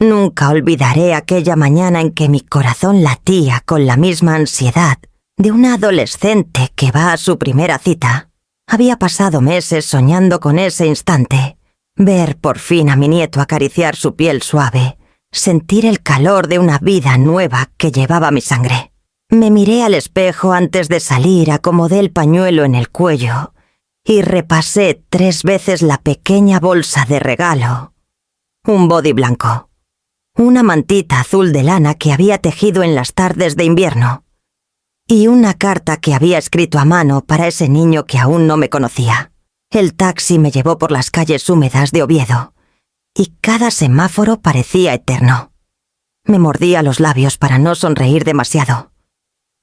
Nunca olvidaré aquella mañana en que mi corazón latía con la misma ansiedad de una adolescente que va a su primera cita. Había pasado meses soñando con ese instante, ver por fin a mi nieto acariciar su piel suave, sentir el calor de una vida nueva que llevaba mi sangre. Me miré al espejo antes de salir, acomodé el pañuelo en el cuello y repasé 3 veces la pequeña bolsa de regalo. Un body blanco, una mantita azul de lana que había tejido en las tardes de invierno y una carta que había escrito a mano para ese niño que aún no me conocía. El taxi me llevó por las calles húmedas de Oviedo y cada semáforo parecía eterno. Me mordía los labios para no sonreír demasiado.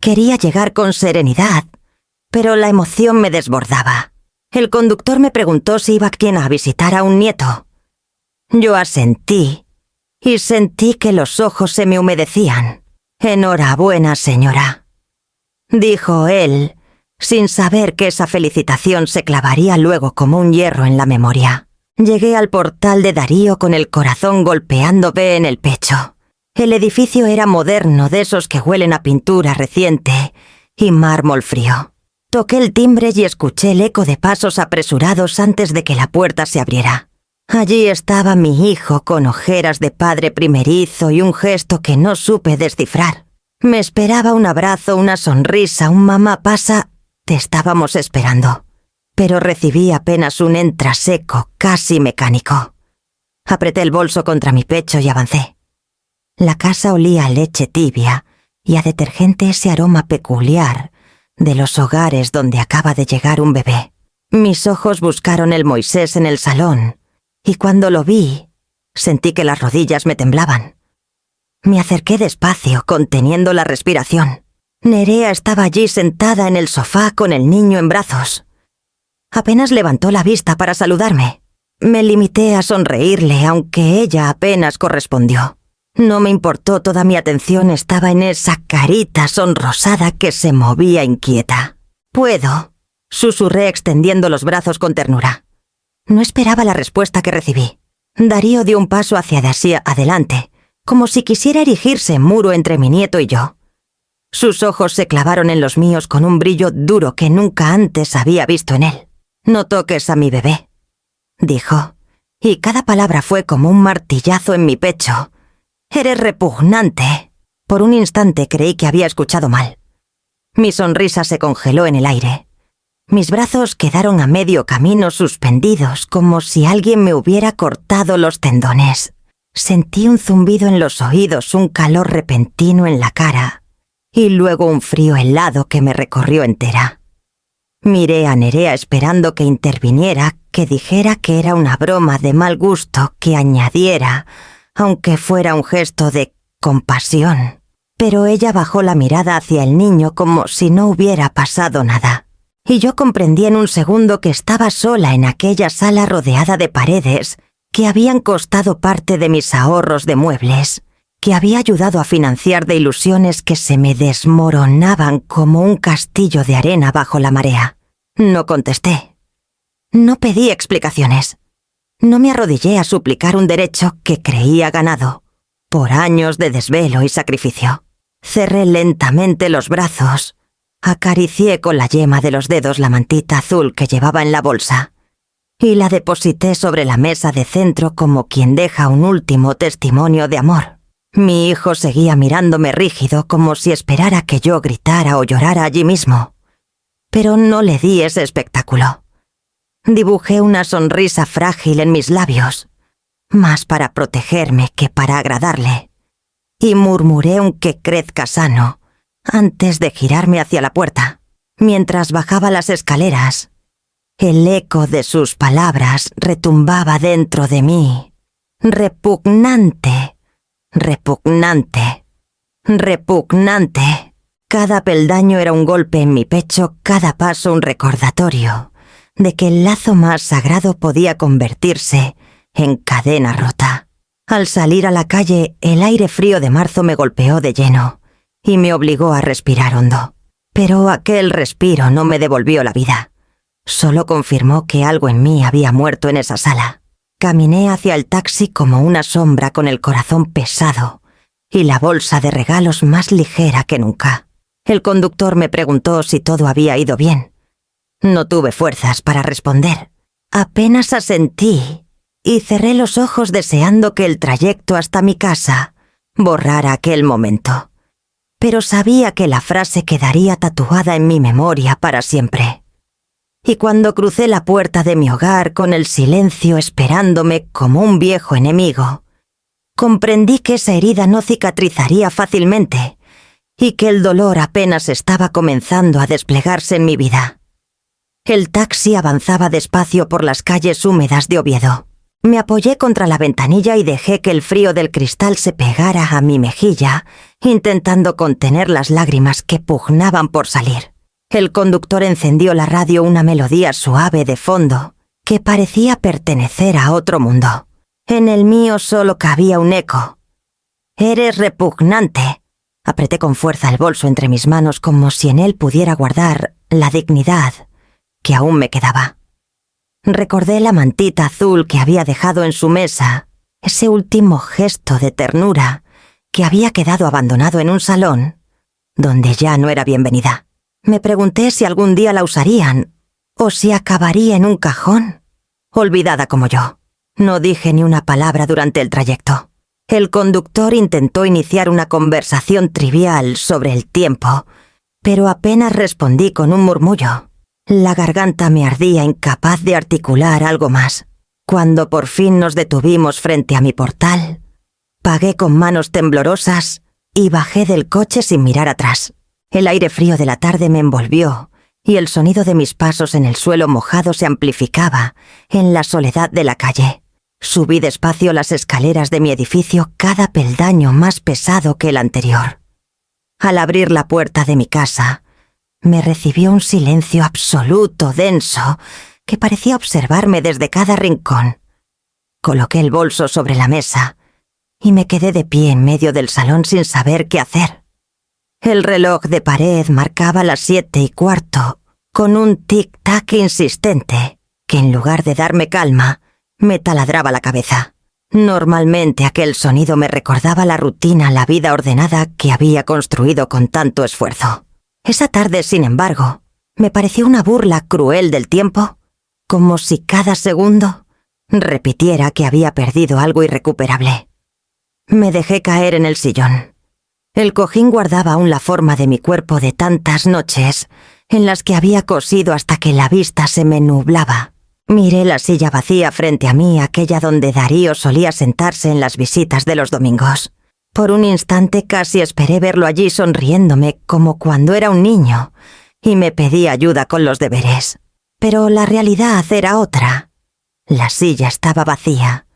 Quería llegar con serenidad, pero la emoción me desbordaba. El conductor me preguntó si iba quien a visitar a un nieto. Yo asentí y sentí que los ojos se me humedecían. «Enhorabuena, señora», dijo él, sin saber que esa felicitación se clavaría luego como un hierro en la memoria. Llegué al portal de Darío con el corazón golpeándome en el pecho. El edificio era moderno, de esos que huelen a pintura reciente y mármol frío. Toqué el timbre y escuché el eco de pasos apresurados antes de que la puerta se abriera. Allí estaba mi hijo con ojeras de padre primerizo y un gesto que no supe descifrar. Me esperaba un abrazo, una sonrisa, un mamá pasa. Te estábamos esperando. Pero recibí apenas un entraseco, casi mecánico. Apreté el bolso contra mi pecho y avancé. La casa olía a leche tibia y a detergente, ese aroma peculiar de los hogares donde acaba de llegar un bebé. Mis ojos buscaron el Moisés en el salón y cuando lo vi, sentí que las rodillas me temblaban. Me acerqué despacio, conteniendo la respiración. Nerea estaba allí sentada en el sofá con el niño en brazos. Apenas levantó la vista para saludarme. Me limité a sonreírle, aunque ella apenas correspondió. No me importó, toda mi atención estaba en esa carita sonrosada que se movía inquieta. «Puedo», susurré extendiendo los brazos con ternura. No esperaba la respuesta que recibí. Darío dio un paso hacia adelante, como si quisiera erigirse en muro entre mi nieto y yo. Sus ojos se clavaron en los míos con un brillo duro que nunca antes había visto en él. «No toques a mi bebé», dijo, y cada palabra fue como un martillazo en mi pecho. «Eres repugnante». Por un instante creí que había escuchado mal. Mi sonrisa se congeló en el aire. Mis brazos quedaron a medio camino suspendidos, como si alguien me hubiera cortado los tendones. Sentí un zumbido en los oídos, un calor repentino en la cara y luego un frío helado que me recorrió entera. Miré a Nerea esperando que interviniera, que dijera que era una broma de mal gusto, que añadiera, aunque fuera un gesto de compasión. Pero ella bajó la mirada hacia el niño como si no hubiera pasado nada. Y yo comprendí en un segundo que estaba sola en aquella sala rodeada de paredes que habían costado parte de mis ahorros de muebles, que había ayudado a financiar de ilusiones que se me desmoronaban como un castillo de arena bajo la marea. No contesté. No pedí explicaciones. No me arrodillé a suplicar un derecho que creía ganado, por años de desvelo y sacrificio. Cerré lentamente los brazos, acaricié con la yema de los dedos la mantita azul que llevaba en la bolsa y la deposité sobre la mesa de centro como quien deja un último testimonio de amor. Mi hijo seguía mirándome rígido como si esperara que yo gritara o llorara allí mismo, pero no le di ese espectáculo. Dibujé una sonrisa frágil en mis labios, más para protegerme que para agradarle, y murmuré un que crezca sano antes de girarme hacia la puerta. Mientras bajaba las escaleras, el eco de sus palabras retumbaba dentro de mí. Repugnante, repugnante, repugnante. Cada peldaño era un golpe en mi pecho, cada paso un recordatorio de que el lazo más sagrado podía convertirse en cadena rota. Al salir a la calle, el aire frío de marzo me golpeó de lleno y me obligó a respirar hondo. Pero aquel respiro no me devolvió la vida. Solo confirmó que algo en mí había muerto en esa sala. Caminé hacia el taxi como una sombra, con el corazón pesado y la bolsa de regalos más ligera que nunca. El conductor me preguntó si todo había ido bien. No tuve fuerzas para responder. Apenas asentí y cerré los ojos deseando que el trayecto hasta mi casa borrara aquel momento. Pero sabía que la frase quedaría tatuada en mi memoria para siempre. Y cuando crucé la puerta de mi hogar con el silencio esperándome como un viejo enemigo, comprendí que esa herida no cicatrizaría fácilmente y que el dolor apenas estaba comenzando a desplegarse en mi vida. El taxi avanzaba despacio por las calles húmedas de Oviedo. Me apoyé contra la ventanilla y dejé que el frío del cristal se pegara a mi mejilla, intentando contener las lágrimas que pugnaban por salir. El conductor encendió la radio, una melodía suave de fondo que parecía pertenecer a otro mundo. En el mío solo cabía un eco. «Eres repugnante». Apreté con fuerza el bolso entre mis manos como si en él pudiera guardar la dignidad que aún me quedaba. Recordé la mantita azul que había dejado en su mesa, ese último gesto de ternura que había quedado abandonado en un salón donde ya no era bienvenida. Me pregunté si algún día la usarían o si acabaría en un cajón, olvidada como yo. No dije ni una palabra durante el trayecto. El conductor intentó iniciar una conversación trivial sobre el tiempo, pero apenas respondí con un murmullo. La garganta me ardía, incapaz de articular algo más. Cuando por fin nos detuvimos frente a mi portal, pagué con manos temblorosas y bajé del coche sin mirar atrás. El aire frío de la tarde me envolvió y el sonido de mis pasos en el suelo mojado se amplificaba en la soledad de la calle. Subí despacio las escaleras de mi edificio, cada peldaño más pesado que el anterior. Al abrir la puerta de mi casa, me recibió un silencio absoluto, denso, que parecía observarme desde cada rincón. Coloqué el bolso sobre la mesa y me quedé de pie en medio del salón sin saber qué hacer. El reloj de pared marcaba las 7:15, con un tic-tac insistente que, en lugar de darme calma, me taladraba la cabeza. Normalmente aquel sonido me recordaba la rutina, la vida ordenada que había construido con tanto esfuerzo. Esa tarde, sin embargo, me pareció una burla cruel del tiempo, como si cada segundo repitiera que había perdido algo irrecuperable. Me dejé caer en el sillón. El cojín guardaba aún la forma de mi cuerpo de tantas noches en las que había cosido hasta que la vista se me nublaba. Miré la silla vacía frente a mí, aquella donde Darío solía sentarse en las visitas de los domingos. Por un instante casi esperé verlo allí sonriéndome como cuando era un niño y me pedía ayuda con los deberes. Pero la realidad era otra. La silla estaba vacía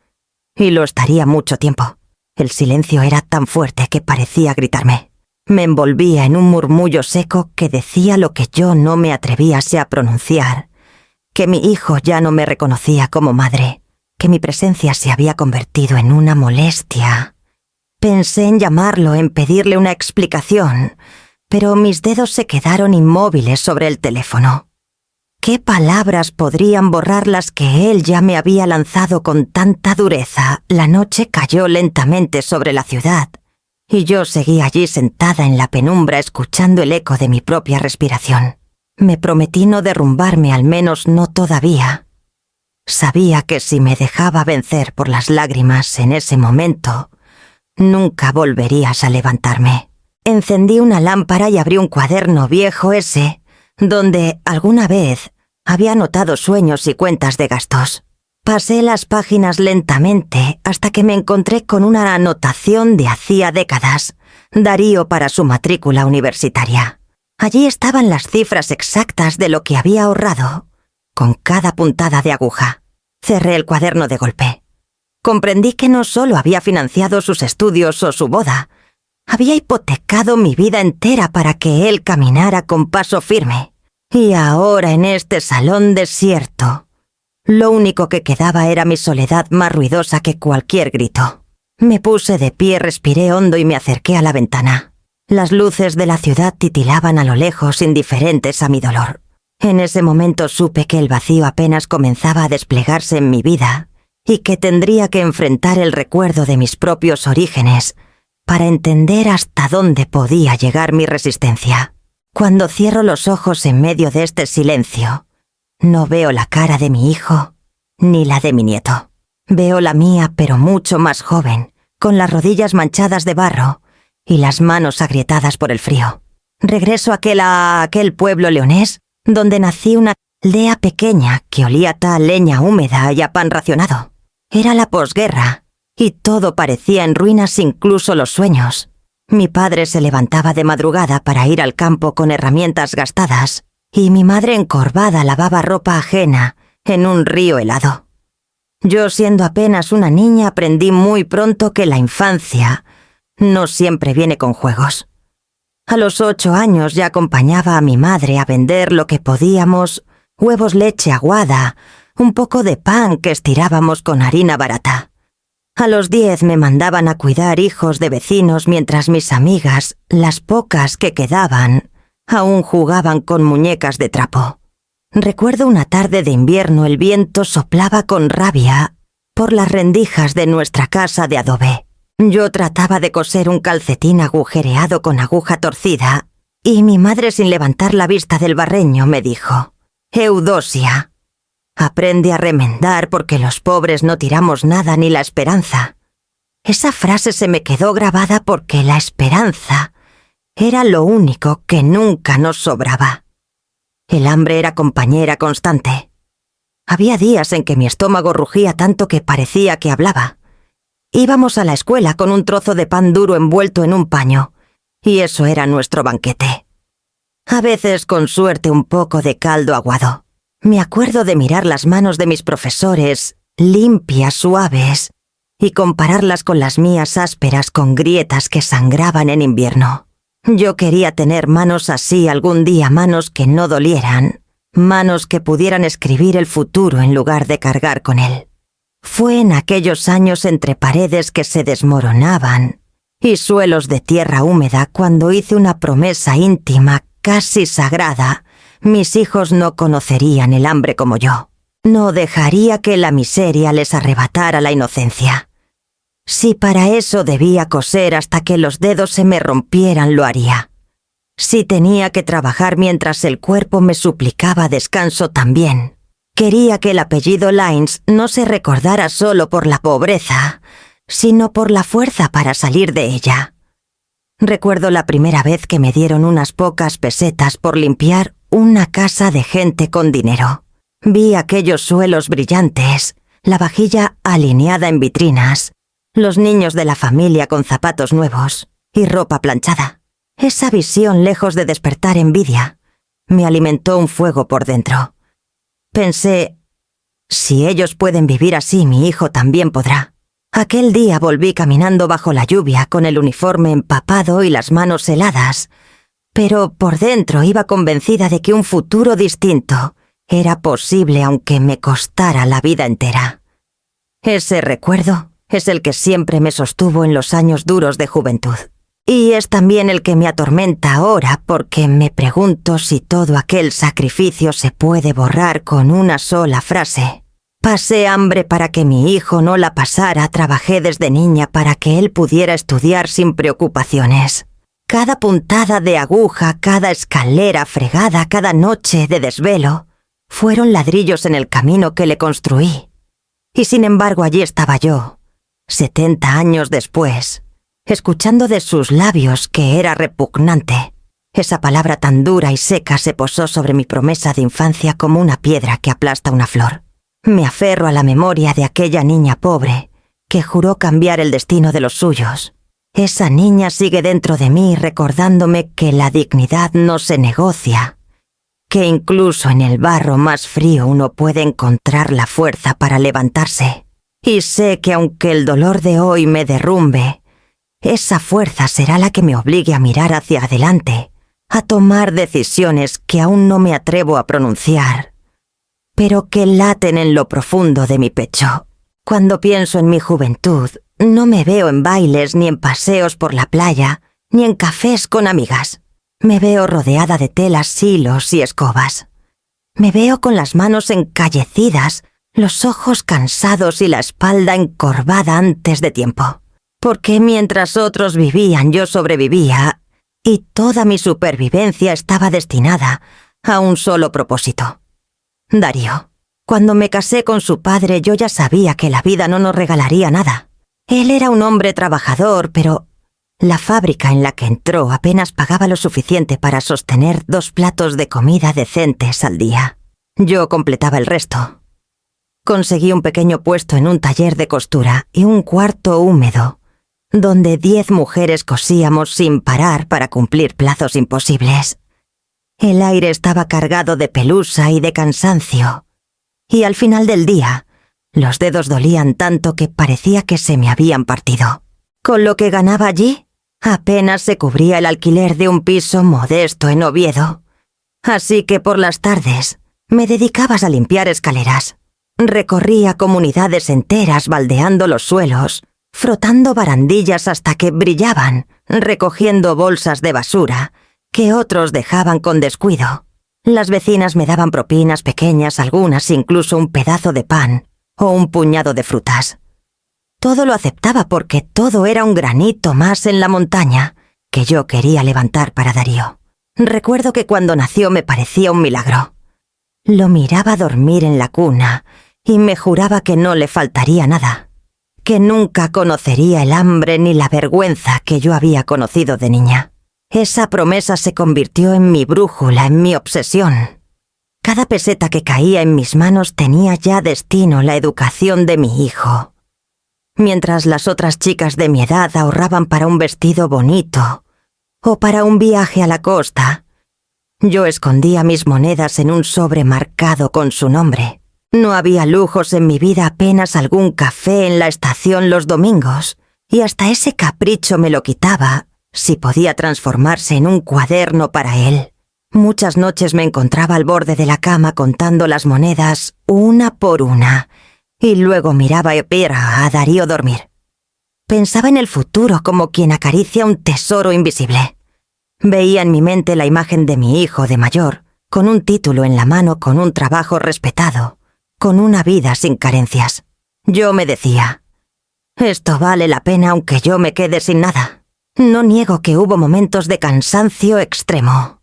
y lo estaría mucho tiempo. El silencio era tan fuerte que parecía gritarme. Me envolvía en un murmullo seco que decía lo que yo no me atrevíase a pronunciar, que mi hijo ya no me reconocía como madre, que mi presencia se había convertido en una molestia. Pensé en llamarlo, en pedirle una explicación, pero mis dedos se quedaron inmóviles sobre el teléfono. ¿Qué palabras podrían borrar las que él ya me había lanzado con tanta dureza? La noche cayó lentamente sobre la ciudad y yo seguí allí sentada en la penumbra escuchando el eco de mi propia respiración. Me prometí no derrumbarme, al menos no todavía. Sabía que si me dejaba vencer por las lágrimas en ese momento, nunca volverías a levantarme. Encendí una lámpara y abrí un cuaderno viejo, ese donde alguna vez había anotado sueños y cuentas de gastos. Pasé las páginas lentamente hasta que me encontré con una anotación de hacía décadas, Darío para su matrícula universitaria. Allí estaban las cifras exactas de lo que había ahorrado, con cada puntada de aguja. Cerré el cuaderno de golpe. Comprendí que no solo había financiado sus estudios o su boda, había hipotecado mi vida entera para que él caminara con paso firme. Y ahora, en este salón desierto, lo único que quedaba era mi soledad, más ruidosa que cualquier grito. Me puse de pie, respiré hondo y me acerqué a la ventana. Las luces de la ciudad titilaban a lo lejos, indiferentes a mi dolor. En ese momento supe que el vacío apenas comenzaba a desplegarse en mi vida y que tendría que enfrentar el recuerdo de mis propios orígenes para entender hasta dónde podía llegar mi resistencia. Cuando cierro los ojos en medio de este silencio, no veo la cara de mi hijo ni la de mi nieto. Veo la mía, pero mucho más joven, con las rodillas manchadas de barro y las manos agrietadas por el frío. Regreso a aquel pueblo leonés donde nací, una aldea pequeña que olía a leña húmeda y a pan racionado. Era la posguerra y todo parecía en ruinas, incluso los sueños. Mi padre se levantaba de madrugada para ir al campo con herramientas gastadas y mi madre encorvada lavaba ropa ajena en un río helado. Yo, siendo apenas una niña, aprendí muy pronto que la infancia no siempre viene con juegos. A los 8 años ya acompañaba a mi madre a vender lo que podíamos: huevos, leche aguada, un poco de pan que estirábamos con harina barata. A los 10 me mandaban a cuidar hijos de vecinos mientras mis amigas, las pocas que quedaban, aún jugaban con muñecas de trapo. Recuerdo una tarde de invierno, el viento soplaba con rabia por las rendijas de nuestra casa de adobe. Yo trataba de coser un calcetín agujereado con aguja torcida y mi madre, sin levantar la vista del barreño, me dijo: «Eudosia, aprende a remendar porque los pobres no tiramos nada, ni la esperanza». Esa frase se me quedó grabada porque la esperanza era lo único que nunca nos sobraba. El hambre era compañera constante. Había días en que mi estómago rugía tanto que parecía que hablaba. Íbamos a la escuela con un trozo de pan duro envuelto en un paño, y eso era nuestro banquete. A veces, con suerte, un poco de caldo aguado. Me acuerdo de mirar las manos de mis profesores, limpias, suaves, y compararlas con las mías, ásperas, con grietas que sangraban en invierno. Yo quería tener manos así algún día, manos que no dolieran, manos que pudieran escribir el futuro en lugar de cargar con él. Fue en aquellos años, entre paredes que se desmoronaban y suelos de tierra húmeda, cuando hice una promesa íntima, casi sagrada: mis hijos no conocerían el hambre como yo. No dejaría que la miseria les arrebatara la inocencia. Si para eso debía coser hasta que los dedos se me rompieran, lo haría. Si tenía que trabajar mientras el cuerpo me suplicaba descanso, también. Quería que el apellido Lines no se recordara solo por la pobreza, sino por la fuerza para salir de ella. Recuerdo la primera vez que me dieron unas pocas pesetas por limpiar una casa de gente con dinero. Vi aquellos suelos brillantes, la vajilla alineada en vitrinas, los niños de la familia con zapatos nuevos y ropa planchada. Esa visión, lejos de despertar envidia, me alimentó un fuego por dentro. Pensé: si ellos pueden vivir así, mi hijo también podrá. Aquel día volví caminando bajo la lluvia, con el uniforme empapado y las manos heladas, pero por dentro iba convencida de que un futuro distinto era posible, aunque me costara la vida entera. Ese recuerdo es el que siempre me sostuvo en los años duros de juventud. Y es también el que me atormenta ahora, porque me pregunto si todo aquel sacrificio se puede borrar con una sola frase. Pasé hambre para que mi hijo no la pasara, trabajé desde niña para que él pudiera estudiar sin preocupaciones. Cada puntada de aguja, cada escalera fregada, cada noche de desvelo, fueron ladrillos en el camino que le construí. Y sin embargo, allí estaba yo, 70 años después, escuchando de sus labios que era repugnante. Esa palabra tan dura y seca se posó sobre mi promesa de infancia como una piedra que aplasta una flor. Me aferro a la memoria de aquella niña pobre que juró cambiar el destino de los suyos. Esa niña sigue dentro de mí, recordándome que la dignidad no se negocia, que incluso en el barro más frío uno puede encontrar la fuerza para levantarse. Y sé que aunque el dolor de hoy me derrumbe, esa fuerza será la que me obligue a mirar hacia adelante, a tomar decisiones que aún no me atrevo a pronunciar, pero que laten en lo profundo de mi pecho. Cuando pienso en mi juventud, no me veo en bailes, ni en paseos por la playa, ni en cafés con amigas. Me veo rodeada de telas, hilos y escobas. Me veo con las manos encallecidas los ojos cansados y la espalda encorvada antes de tiempo. Porque mientras otros vivían, yo sobrevivía, y toda mi supervivencia estaba destinada a un solo propósito. Darío. Cuando me casé con su padre, yo ya sabía que la vida no nos regalaría nada. Él era un hombre trabajador, pero la fábrica en la que entró apenas pagaba lo suficiente para sostener 2 platos de comida decentes al día. Yo completaba el resto. Conseguí un pequeño puesto en un taller de costura y un cuarto húmedo, donde 10 mujeres cosíamos sin parar para cumplir plazos imposibles. El aire estaba cargado de pelusa y de cansancio, y al final del día, los dedos dolían tanto que parecía que se me habían partido. Con lo que ganaba allí, apenas se cubría el alquiler de un piso modesto en Oviedo. Así que por las tardes me dedicaba a limpiar escaleras. Recorría comunidades enteras baldeando los suelos, frotando barandillas hasta que brillaban, recogiendo bolsas de basura que otros dejaban con descuido. Las vecinas me daban propinas pequeñas, algunas incluso un pedazo de pan o un puñado de frutas. Todo lo aceptaba porque todo era un granito más en la montaña que yo quería levantar para Darío. Recuerdo que cuando nació me parecía un milagro. Lo miraba dormir en la cuna y me juraba que no le faltaría nada, que nunca conocería el hambre ni la vergüenza que yo había conocido de niña. Esa promesa se convirtió en mi brújula, en mi obsesión. Cada peseta que caía en mis manos tenía ya destino la educación de mi hijo. Mientras las otras chicas de mi edad ahorraban para un vestido bonito o para un viaje a la costa, yo escondía mis monedas en un sobre marcado con su nombre. No había lujos en mi vida, apenas algún café en la estación los domingos, y hasta ese capricho me lo quitaba si podía transformarse en un cuaderno para él. Muchas noches me encontraba al borde de la cama contando las monedas una por una, y luego miraba a Darío dormir. Pensaba en el futuro como quien acaricia un tesoro invisible. Veía en mi mente la imagen de mi hijo de mayor, con un título en la mano, con un trabajo respetado, con una vida sin carencias. Yo me decía, esto vale la pena aunque yo me quede sin nada. No niego que hubo momentos de cansancio extremo.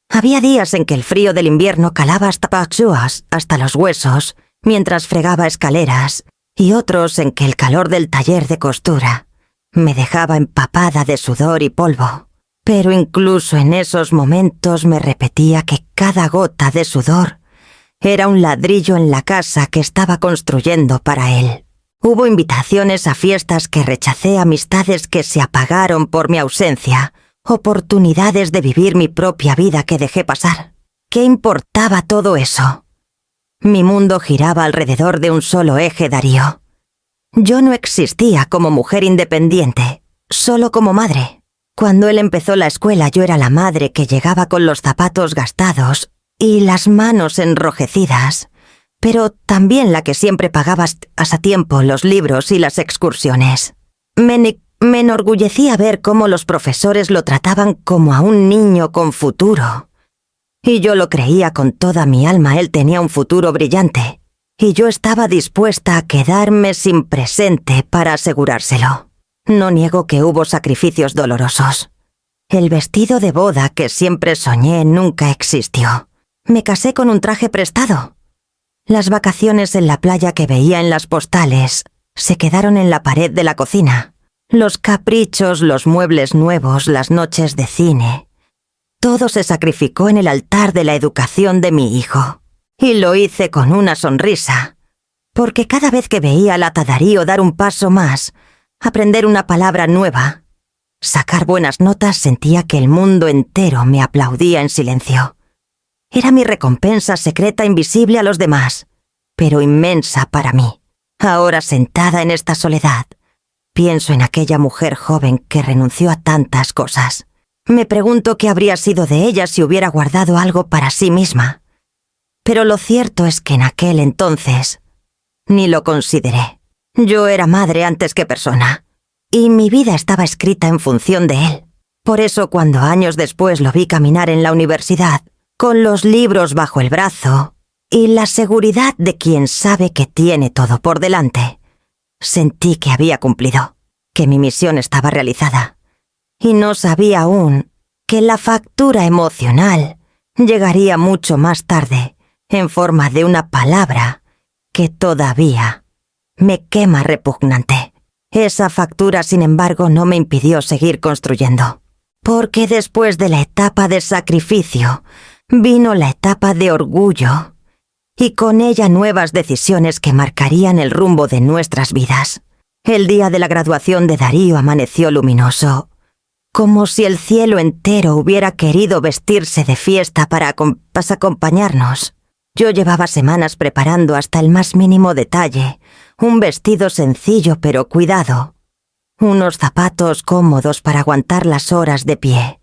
Había días en que el frío del invierno calaba hasta los huesos mientras fregaba escaleras, y otros en que el calor del taller de costura me dejaba empapada de sudor y polvo. Pero incluso en esos momentos me repetía que cada gota de sudor era un ladrillo en la casa que estaba construyendo para él. Hubo invitaciones a fiestas que rechacé, amistades que se apagaron por mi ausencia, oportunidades de vivir mi propia vida que dejé pasar. ¿Qué importaba todo eso? Mi mundo giraba alrededor de un solo eje, Darío. Yo no existía como mujer independiente, solo como madre. Cuando él empezó la escuela, yo era la madre que llegaba con los zapatos gastados y las manos enrojecidas, pero también la que siempre pagaba a tiempo los libros y las excursiones. Me enorgullecía ver cómo los profesores lo trataban como a un niño con futuro. Y yo lo creía con toda mi alma, él tenía un futuro brillante, y yo estaba dispuesta a quedarme sin presente para asegurárselo. No niego que hubo sacrificios dolorosos. El vestido de boda que siempre soñé nunca existió. Me casé con un traje prestado. Las vacaciones en la playa que veía en las postales se quedaron en la pared de la cocina. Los caprichos, los muebles nuevos, las noches de cine. Todo se sacrificó en el altar de la educación de mi hijo. Y lo hice con una sonrisa, porque cada vez que veía a Darío dar un paso más, aprender una palabra nueva, sacar buenas notas, sentía que el mundo entero me aplaudía en silencio. Era mi recompensa secreta, invisible a los demás, pero inmensa para mí. Ahora, sentada en esta soledad, pienso en aquella mujer joven que renunció a tantas cosas. Me pregunto qué habría sido de ella si hubiera guardado algo para sí misma. Pero lo cierto es que en aquel entonces ni lo consideré. Yo era madre antes que persona, y mi vida estaba escrita en función de él. Por eso, cuando años después lo vi caminar en la universidad, con los libros bajo el brazo y la seguridad de quien sabe que tiene todo por delante. Sentí que había cumplido, que mi misión estaba realizada, y no sabía aún que la factura emocional llegaría mucho más tarde, en forma de una palabra que todavía me quema repugnante. Esa factura, sin embargo, no me impidió seguir construyendo, porque después de la etapa de sacrificio vino la etapa de orgullo, y con ella nuevas decisiones que marcarían el rumbo de nuestras vidas. El día de la graduación de Darío amaneció luminoso, como si el cielo entero hubiera querido vestirse de fiesta para acompañarnos. Yo llevaba semanas preparando hasta el más mínimo detalle, un vestido sencillo pero cuidado, unos zapatos cómodos para aguantar las horas de pie,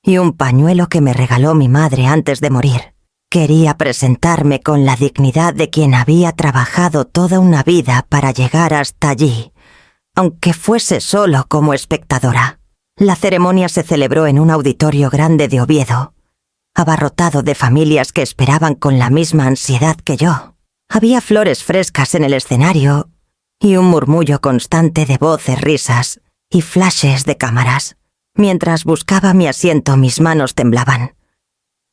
y un pañuelo que me regaló mi madre antes de morir. Quería presentarme con la dignidad de quien había trabajado toda una vida para llegar hasta allí, aunque fuese solo como espectadora. La ceremonia se celebró en un auditorio grande de Oviedo, abarrotado de familias que esperaban con la misma ansiedad que yo. Había flores frescas en el escenario y un murmullo constante de voces, risas y flashes de cámaras. Mientras buscaba mi asiento, mis manos temblaban.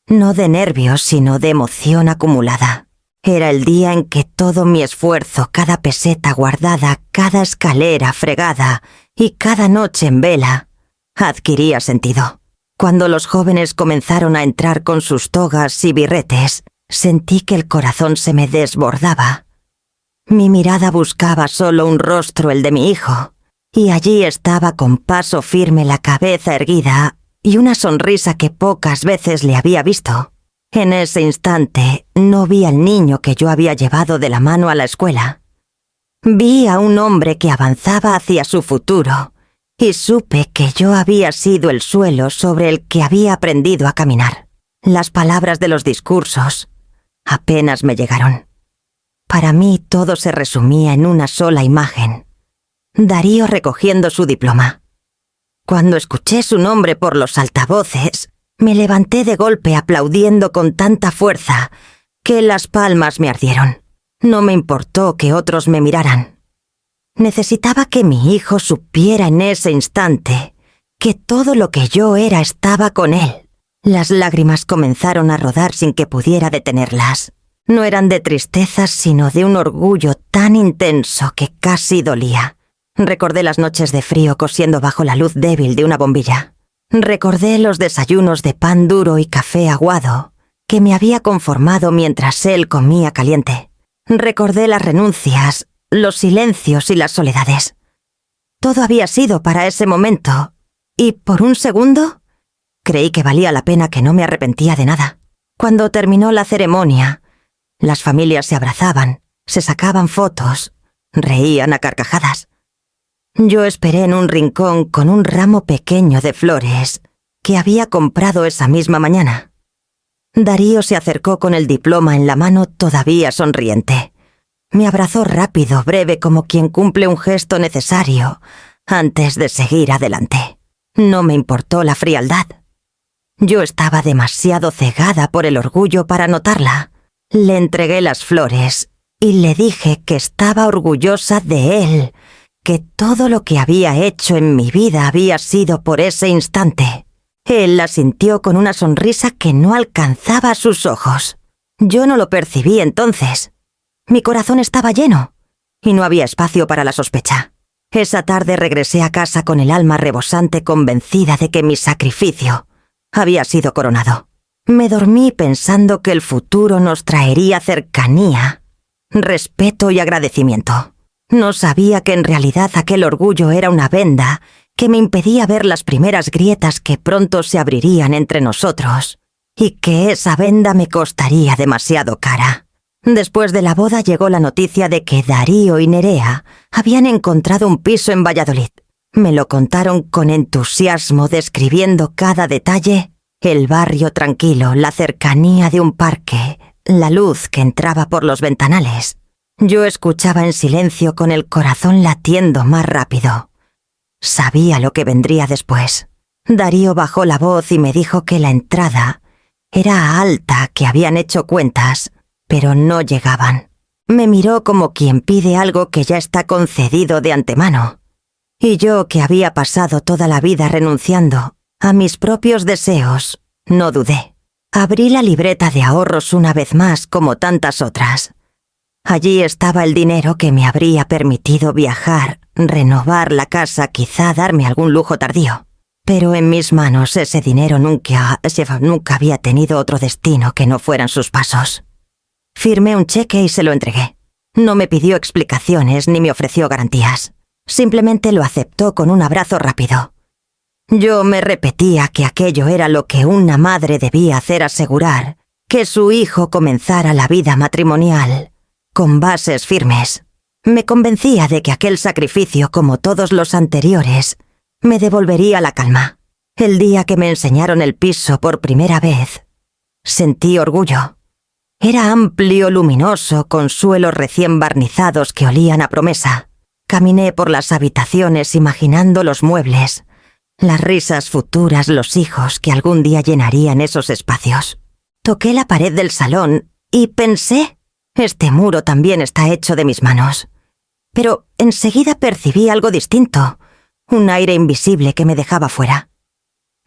No de nervios, sino de emoción acumulada. Era el día en que todo mi esfuerzo, cada peseta guardada, cada escalera fregada y cada noche en vela, adquiría sentido. Cuando los jóvenes comenzaron a entrar con sus togas y birretes, sentí que el corazón se me desbordaba. Mi mirada buscaba solo un rostro, el de mi hijo, y allí estaba con paso firme, la cabeza erguida y una sonrisa que pocas veces le había visto. En ese instante no vi al niño que yo había llevado de la mano a la escuela. Vi a un hombre que avanzaba hacia su futuro, y supe que yo había sido el suelo sobre el que había aprendido a caminar. Las palabras de los discursos apenas me llegaron. Para mí todo se resumía en una sola imagen: Darío recogiendo su diploma. Cuando escuché su nombre por los altavoces, me levanté de golpe aplaudiendo con tanta fuerza que las palmas me ardieron. No me importó que otros me miraran. Necesitaba que mi hijo supiera en ese instante que todo lo que yo era estaba con él. Las lágrimas comenzaron a rodar sin que pudiera detenerlas. No eran de tristeza, sino de un orgullo tan intenso que casi dolía. Recordé las noches de frío cosiendo bajo la luz débil de una bombilla. Recordé los desayunos de pan duro y café aguado que me había conformado mientras él comía caliente. Recordé las renuncias, los silencios y las soledades. Todo había sido para ese momento, y por un segundo creí que valía la pena, que no me arrepentía de nada. Cuando terminó la ceremonia, las familias se abrazaban, se sacaban fotos, reían a carcajadas. Yo esperé en un rincón con un ramo pequeño de flores que había comprado esa misma mañana. Darío se acercó con el diploma en la mano, todavía sonriente. Me abrazó rápido, breve, como quien cumple un gesto necesario antes de seguir adelante. No me importó la frialdad. Yo estaba demasiado cegada por el orgullo para notarla. Le entregué las flores y le dije que estaba orgullosa de él, que todo lo que había hecho en mi vida había sido por ese instante. Él la sintió con una sonrisa que no alcanzaba sus ojos. Yo no lo percibí entonces. Mi corazón estaba lleno y no había espacio para la sospecha. Esa tarde regresé a casa con el alma rebosante, convencida de que mi sacrificio había sido coronado. Me dormí pensando que el futuro nos traería cercanía, respeto y agradecimiento. No sabía que en realidad aquel orgullo era una venda que me impedía ver las primeras grietas que pronto se abrirían entre nosotros, y que esa venda me costaría demasiado cara. Después de la boda llegó la noticia de que Darío y Nerea habían encontrado un piso en Valladolid. Me lo contaron con entusiasmo, describiendo cada detalle: el barrio tranquilo, la cercanía de un parque, la luz que entraba por los ventanales. Yo escuchaba en silencio, con el corazón latiendo más rápido. Sabía lo que vendría después. Darío bajó la voz y me dijo que la entrada era alta, que habían hecho cuentas pero no llegaban. Me miró como quien pide algo que ya está concedido de antemano. Y yo, que había pasado toda la vida renunciando a mis propios deseos, no dudé. Abrí la libreta de ahorros una vez más, como tantas otras. Allí estaba el dinero que me habría permitido viajar, renovar la casa, quizá darme algún lujo tardío. Pero en mis manos ese dinero nunca había tenido otro destino que no fueran sus pasos. Firmé un cheque y se lo entregué. No me pidió explicaciones ni me ofreció garantías. Simplemente lo aceptó con un abrazo rápido. Yo me repetía que aquello era lo que una madre debía hacer, asegurar que su hijo comenzara la vida matrimonial con bases firmes. Me convencía de que aquel sacrificio, como todos los anteriores, me devolvería la calma. El día que me enseñaron el piso por primera vez, sentí orgullo. Era amplio, luminoso, con suelos recién barnizados que olían a promesa. Caminé por las habitaciones imaginando los muebles, las risas futuras, los hijos que algún día llenarían esos espacios. Toqué la pared del salón y pensé, este muro también está hecho de mis manos. Pero enseguida percibí algo distinto, un aire invisible que me dejaba fuera.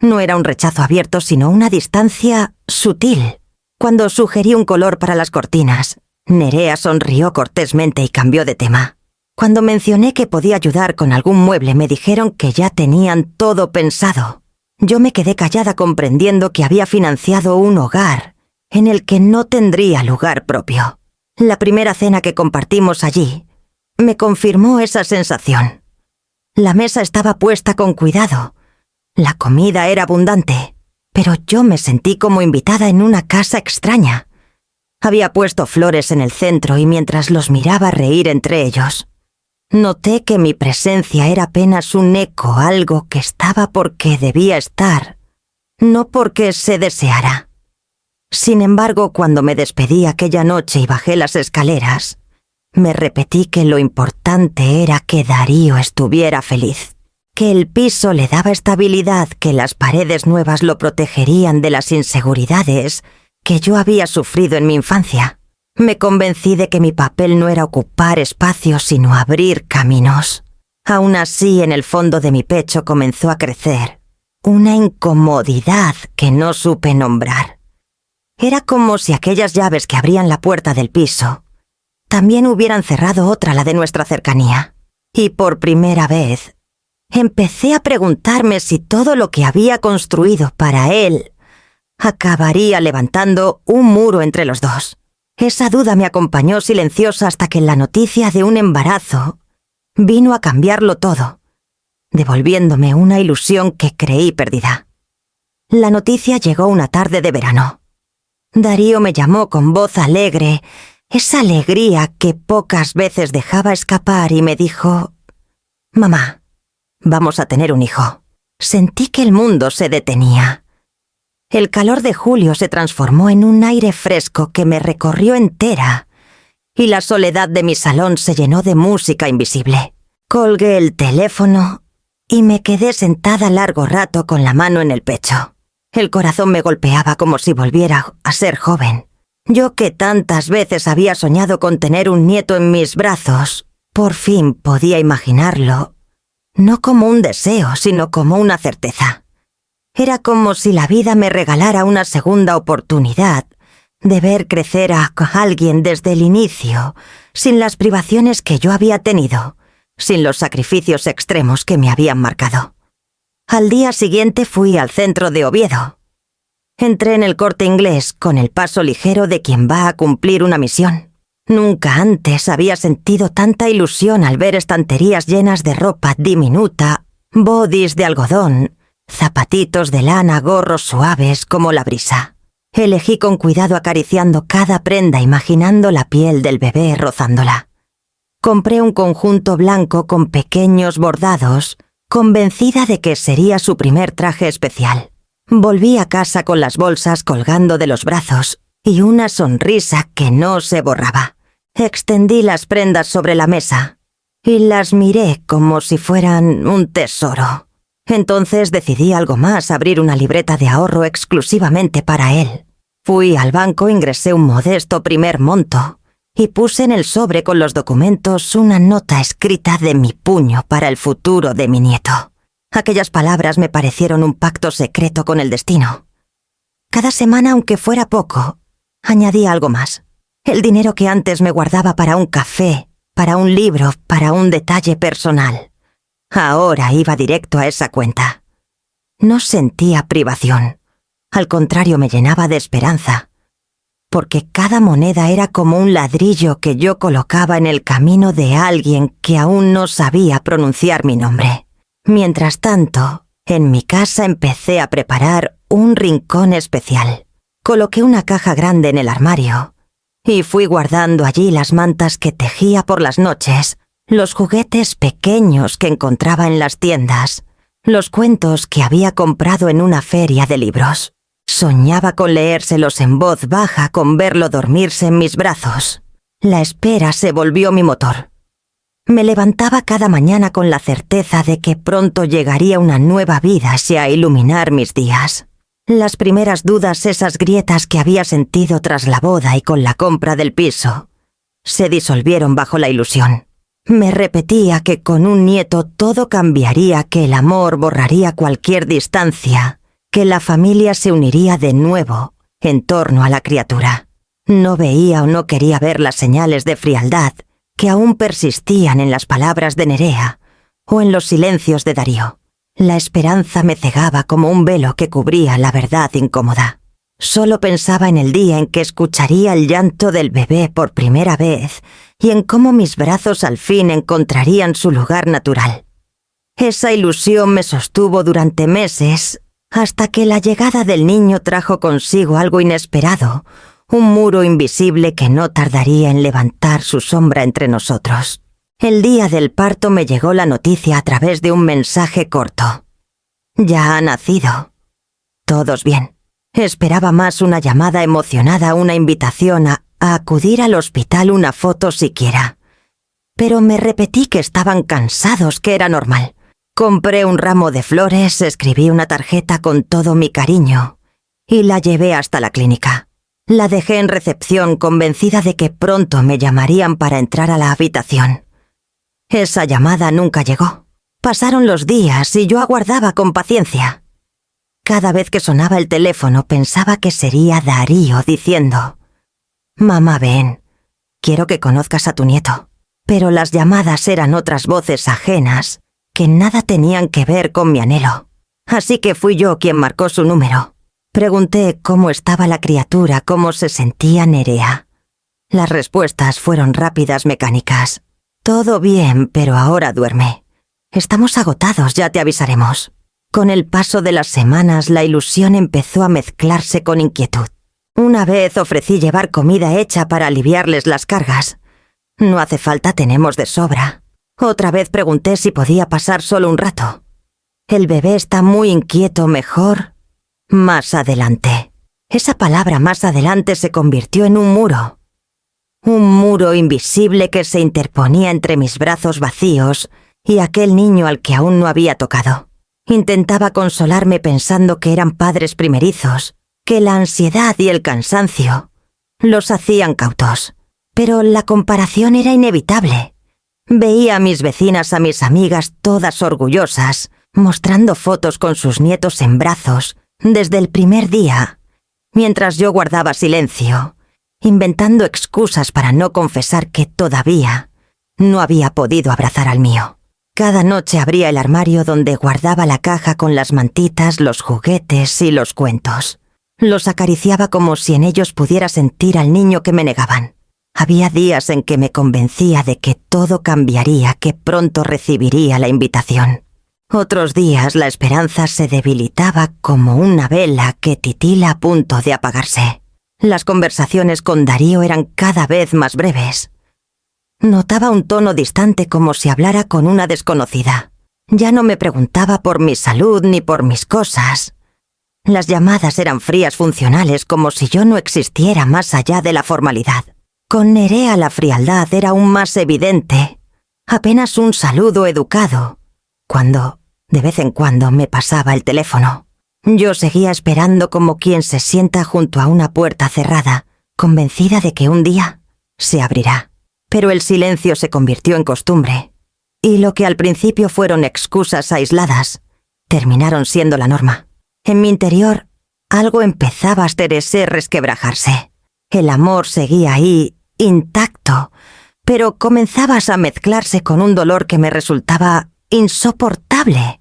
No era un rechazo abierto, sino una distancia sutil. Cuando sugerí un color para las cortinas, Nerea sonrió cortésmente y cambió de tema. Cuando mencioné que podía ayudar con algún mueble, me dijeron que ya tenían todo pensado. Yo me quedé callada comprendiendo que había financiado un hogar en el que no tendría lugar propio. La primera cena que compartimos allí me confirmó esa sensación. La mesa estaba puesta con cuidado. La comida era abundante, pero yo me sentí como invitada en una casa extraña. Había puesto flores en el centro y mientras los miraba reír entre ellos, noté que mi presencia era apenas un eco, algo que estaba porque debía estar, no porque se deseara. Sin embargo, cuando me despedí aquella noche y bajé las escaleras, me repetí que lo importante era que Darío estuviera feliz, que el piso le daba estabilidad, que las paredes nuevas lo protegerían de las inseguridades que yo había sufrido en mi infancia. Me convencí de que mi papel no era ocupar espacios, sino abrir caminos. Aún así, en el fondo de mi pecho comenzó a crecer una incomodidad que no supe nombrar. Era como si aquellas llaves que abrían la puerta del piso también hubieran cerrado otra, la de nuestra cercanía. Y por primera vez, empecé a preguntarme si todo lo que había construido para él acabaría levantando un muro entre los dos. Esa duda me acompañó silenciosa hasta que la noticia de un embarazo vino a cambiarlo todo, devolviéndome una ilusión que creí perdida. La noticia llegó una tarde de verano. Darío me llamó con voz alegre, esa alegría que pocas veces dejaba escapar, y me dijo: «Mamá, vamos a tener un hijo». Sentí que el mundo se detenía. El calor de julio se transformó en un aire fresco que me recorrió entera, y la soledad de mi salón se llenó de música invisible. Colgué el teléfono y me quedé sentada largo rato con la mano en el pecho. El corazón me golpeaba como si volviera a ser joven. Yo, que tantas veces había soñado con tener un nieto en mis brazos, por fin podía imaginarlo, no como un deseo, sino como una certeza. Era como si la vida me regalara una segunda oportunidad de ver crecer a alguien desde el inicio, sin las privaciones que yo había tenido, sin los sacrificios extremos que me habían marcado. Al día siguiente fui al centro de Oviedo. Entré en el Corte Inglés con el paso ligero de quien va a cumplir una misión. Nunca antes había sentido tanta ilusión al ver estanterías llenas de ropa diminuta, bodys de algodón, zapatitos de lana, gorros suaves como la brisa. Elegí con cuidado acariciando cada prenda, imaginando la piel del bebé rozándola. Compré un conjunto blanco con pequeños bordados, convencida de que sería su primer traje especial. Volví a casa con las bolsas colgando de los brazos y una sonrisa que no se borraba. Extendí las prendas sobre la mesa y las miré como si fueran un tesoro. Entonces decidí algo más, abrir una libreta de ahorro exclusivamente para él. Fui al banco, ingresé un modesto primer monto y puse en el sobre con los documentos una nota escrita de mi puño para el futuro de mi nieto. Aquellas palabras me parecieron un pacto secreto con el destino. Cada semana, aunque fuera poco, añadía algo más. El dinero que antes me guardaba para un café, para un libro, para un detalle personal. Ahora iba directo a esa cuenta. No sentía privación. Al contrario, me llenaba de esperanza, porque cada moneda era como un ladrillo que yo colocaba en el camino de alguien que aún no sabía pronunciar mi nombre. Mientras tanto, en mi casa empecé a preparar un rincón especial. Coloqué una caja grande en el armario y fui guardando allí las mantas que tejía por las noches, los juguetes pequeños que encontraba en las tiendas, los cuentos que había comprado en una feria de libros. Soñaba con leérselos en voz baja, con verlo dormirse en mis brazos. La espera se volvió mi motor. Me levantaba cada mañana con la certeza de que pronto llegaría una nueva vida a iluminar mis días. Las primeras dudas, esas grietas que había sentido tras la boda y con la compra del piso, se disolvieron bajo la ilusión. Me repetía que con un nieto todo cambiaría, que el amor borraría cualquier distancia, que la familia se uniría de nuevo en torno a la criatura. No veía o no quería ver las señales de frialdad que aún persistían en las palabras de Nerea o en los silencios de Darío. La esperanza me cegaba como un velo que cubría la verdad incómoda. Solo pensaba en el día en que escucharía el llanto del bebé por primera vez y en cómo mis brazos al fin encontrarían su lugar natural. Esa ilusión me sostuvo durante meses, hasta que la llegada del niño trajo consigo algo inesperado, un muro invisible que no tardaría en levantar su sombra entre nosotros. El día del parto me llegó la noticia a través de un mensaje corto. Ya ha nacido. Todos bien. Esperaba más una llamada emocionada, una invitación a acudir al hospital, una foto siquiera. Pero me repetí que estaban cansados, que era normal. Compré un ramo de flores, escribí una tarjeta con todo mi cariño y la llevé hasta la clínica. La dejé en recepción, convencida de que pronto me llamarían para entrar a la habitación. Esa llamada nunca llegó. Pasaron los días y yo aguardaba con paciencia. Cada vez que sonaba el teléfono pensaba que sería Darío diciendo: «Mamá, ven, quiero que conozcas a tu nieto». Pero las llamadas eran otras voces ajenas que nada tenían que ver con mi anhelo. Así que fui yo quien marcó su número. Pregunté cómo estaba la criatura, cómo se sentía Nerea. Las respuestas fueron rápidas, mecánicas. «Todo bien, pero ahora duerme. Estamos agotados, ya te avisaremos». Con el paso de las semanas, la ilusión empezó a mezclarse con inquietud. Una vez ofrecí llevar comida hecha para aliviarles las cargas. «No hace falta, tenemos de sobra». Otra vez pregunté si podía pasar solo un rato. «El bebé está muy inquieto, mejor más adelante». Esa palabra «más adelante» se convirtió en un muro. Un muro invisible que se interponía entre mis brazos vacíos y aquel niño al que aún no había tocado. Intentaba consolarme pensando que eran padres primerizos, que la ansiedad y el cansancio los hacían cautos. Pero la comparación era inevitable. Veía a mis vecinas, a mis amigas, todas orgullosas, mostrando fotos con sus nietos en brazos desde el primer día, mientras yo guardaba silencio, inventando excusas para no confesar que todavía no había podido abrazar al mío. Cada noche abría el armario donde guardaba la caja con las mantitas, los juguetes y los cuentos. Los acariciaba como si en ellos pudiera sentir al niño que me negaban. Había días en que me convencía de que todo cambiaría, que pronto recibiría la invitación. Otros días la esperanza se debilitaba como una vela que titila a punto de apagarse. Las conversaciones con Darío eran cada vez más breves. Notaba un tono distante, como si hablara con una desconocida. Ya no me preguntaba por mi salud ni por mis cosas. Las llamadas eran frías, funcionales, como si yo no existiera más allá de la formalidad. Con Nerea la frialdad era aún más evidente. Apenas un saludo educado, cuando de vez en cuando me pasaba el teléfono. Yo seguía esperando como quien se sienta junto a una puerta cerrada, convencida de que un día se abrirá. Pero el silencio se convirtió en costumbre, y lo que al principio fueron excusas aisladas, terminaron siendo la norma. En mi interior, algo empezaba a resquebrajarse. El amor seguía ahí, intacto, pero comenzabas a mezclarse con un dolor que me resultaba insoportable.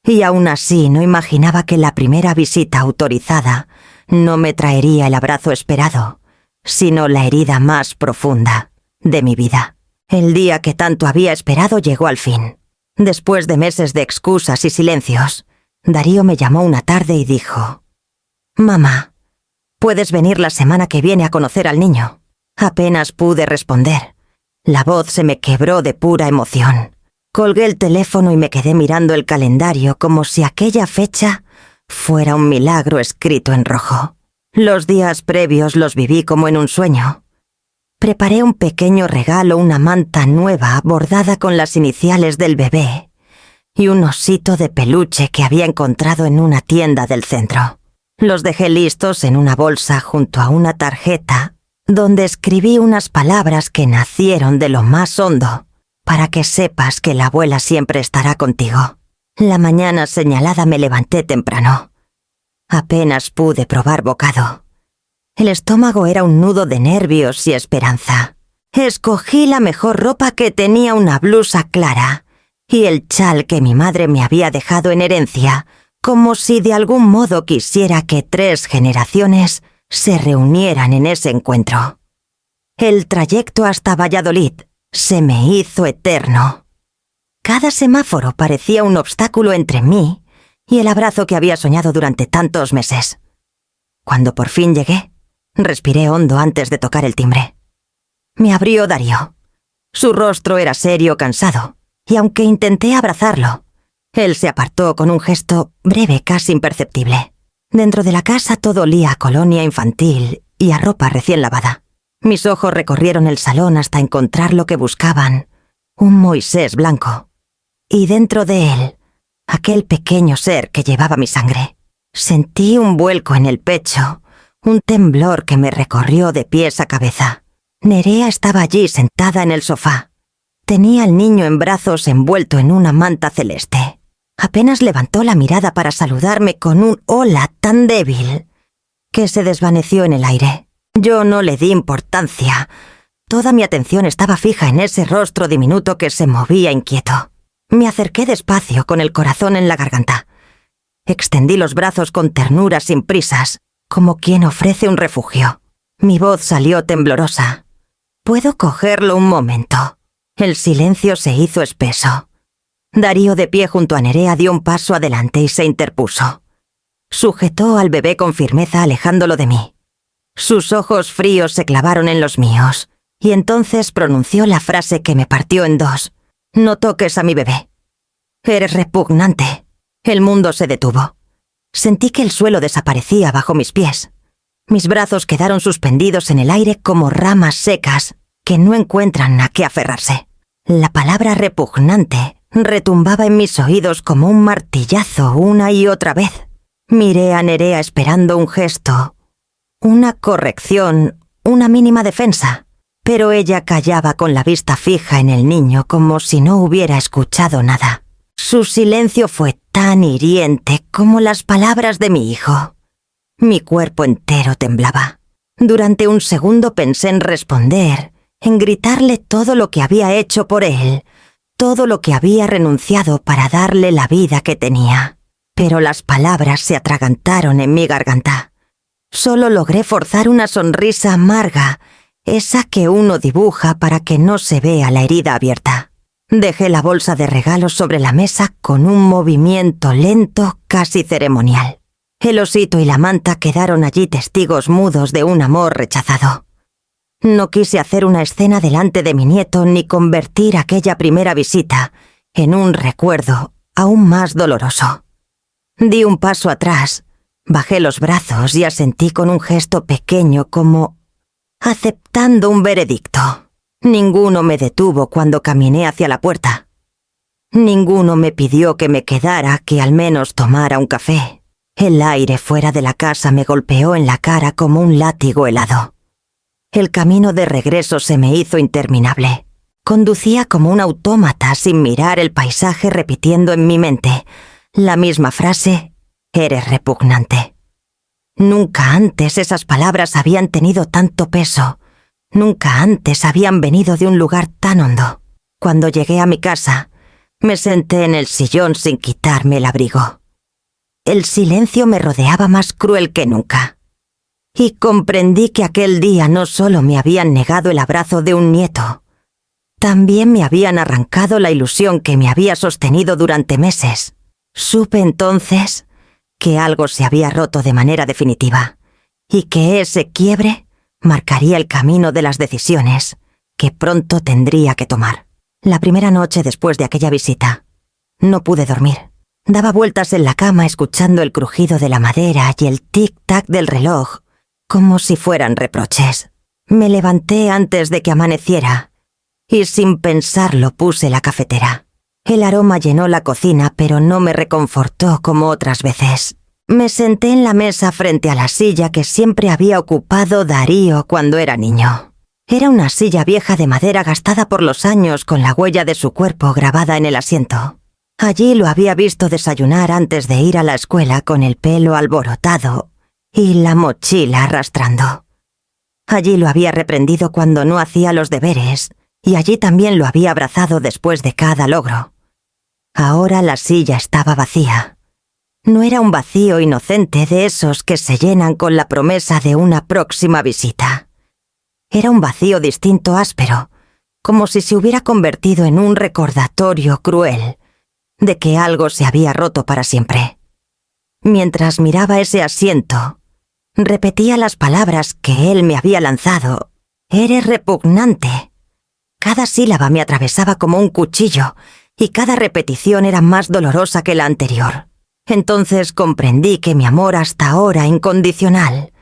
Y aún así no imaginaba que la primera visita autorizada no me traería el abrazo esperado, sino la herida más profunda de mi vida. El día que tanto había esperado llegó al fin. Después de meses de excusas y silencios, Darío me llamó una tarde y dijo: «Mamá, ¿puedes venir la semana que viene a conocer al niño?». Apenas pude responder. La voz se me quebró de pura emoción. Colgué el teléfono y me quedé mirando el calendario como si aquella fecha fuera un milagro escrito en rojo. Los días previos los viví como en un sueño. Preparé un pequeño regalo, una manta nueva bordada con las iniciales del bebé y un osito de peluche que había encontrado en una tienda del centro. Los dejé listos en una bolsa junto a una tarjeta donde escribí unas palabras que nacieron de lo más hondo, para que sepas que la abuela siempre estará contigo. La mañana señalada me levanté temprano. Apenas pude probar bocado. El estómago era un nudo de nervios y esperanza. Escogí la mejor ropa, que tenía una blusa clara y el chal que mi madre me había dejado en herencia, como si de algún modo quisiera que 3 generaciones se reunieran en ese encuentro. El trayecto hasta Valladolid se me hizo eterno. Cada semáforo parecía un obstáculo entre mí y el abrazo que había soñado durante tantos meses. Cuando por fin llegué, respiré hondo antes de tocar el timbre. Me abrió Darío. Su rostro era serio, cansado, y aunque intenté abrazarlo, él se apartó con un gesto breve, casi imperceptible. Dentro de la casa todo olía a colonia infantil y a ropa recién lavada. Mis ojos recorrieron el salón hasta encontrar lo que buscaban, un Moisés blanco. Y dentro de él, aquel pequeño ser que llevaba mi sangre. Sentí un vuelco en el pecho, un temblor que me recorrió de pies a cabeza. Nerea estaba allí sentada en el sofá. Tenía al niño en brazos envuelto en una manta celeste. Apenas levantó la mirada para saludarme con un hola tan débil que se desvaneció en el aire. Yo no le di importancia. Toda mi atención estaba fija en ese rostro diminuto que se movía inquieto. Me acerqué despacio con el corazón en la garganta. Extendí los brazos con ternura sin prisas, como quien ofrece un refugio. Mi voz salió temblorosa. «¿Puedo cogerlo un momento?». El silencio se hizo espeso. Darío, de pie junto a Nerea, dio un paso adelante y se interpuso. Sujetó al bebé con firmeza, alejándolo de mí. Sus ojos fríos se clavaron en los míos, y entonces pronunció la frase que me partió en dos: «No toques a mi bebé». «Eres repugnante». El mundo se detuvo. Sentí que el suelo desaparecía bajo mis pies. Mis brazos quedaron suspendidos en el aire como ramas secas que no encuentran a qué aferrarse. La palabra repugnante retumbaba en mis oídos como un martillazo una y otra vez. Miré a Nerea esperando un gesto, una corrección, una mínima defensa, pero ella callaba con la vista fija en el niño como si no hubiera escuchado nada. Su silencio fue tan hiriente como las palabras de mi hijo. Mi cuerpo entero temblaba. Durante un segundo pensé en responder, en gritarle todo lo que había hecho por él, todo lo que había renunciado para darle la vida que tenía. Pero las palabras se atragantaron en mi garganta. Solo logré forzar una sonrisa amarga, esa que uno dibuja para que no se vea la herida abierta. Dejé la bolsa de regalos sobre la mesa con un movimiento lento, casi ceremonial. El osito y la manta quedaron allí, testigos mudos de un amor rechazado. No quise hacer una escena delante de mi nieto ni convertir aquella primera visita en un recuerdo aún más doloroso. Di un paso atrás, bajé los brazos y asentí con un gesto pequeño, como aceptando un veredicto. Ninguno me detuvo cuando caminé hacia la puerta. Ninguno me pidió que me quedara, que al menos tomara un café. El aire fuera de la casa me golpeó en la cara como un látigo helado. El camino de regreso se me hizo interminable. Conducía como un autómata sin mirar el paisaje, repitiendo en mi mente la misma frase: eres repugnante. Nunca antes esas palabras habían tenido tanto peso. Nunca antes habían venido de un lugar tan hondo. Cuando llegué a mi casa, me senté en el sillón sin quitarme el abrigo. El silencio me rodeaba más cruel que nunca. Y comprendí que aquel día no solo me habían negado el abrazo de un nieto, también me habían arrancado la ilusión que me había sostenido durante meses. Supe entonces que algo se había roto de manera definitiva y que ese quiebre marcaría el camino de las decisiones que pronto tendría que tomar. La primera noche después de aquella visita, no pude dormir. Daba vueltas en la cama escuchando el crujido de la madera y el tic-tac del reloj, como si fueran reproches. Me levanté antes de que amaneciera y sin pensarlo puse la cafetera. El aroma llenó la cocina, pero no me reconfortó como otras veces. Me senté en la mesa frente a la silla que siempre había ocupado Darío cuando era niño. Era una silla vieja de madera gastada por los años con la huella de su cuerpo grabada en el asiento. Allí lo había visto desayunar antes de ir a la escuela con el pelo alborotado y la mochila arrastrando. Allí lo había reprendido cuando no hacía los deberes y allí también lo había abrazado después de cada logro. Ahora la silla estaba vacía. No era un vacío inocente de esos que se llenan con la promesa de una próxima visita. Era un vacío distinto, áspero, como si se hubiera convertido en un recordatorio cruel de que algo se había roto para siempre. Mientras miraba ese asiento, repetía las palabras que él me había lanzado. Eres repugnante. Cada sílaba me atravesaba como un cuchillo y cada repetición era más dolorosa que la anterior. Entonces comprendí que mi amor hasta ahora incondicional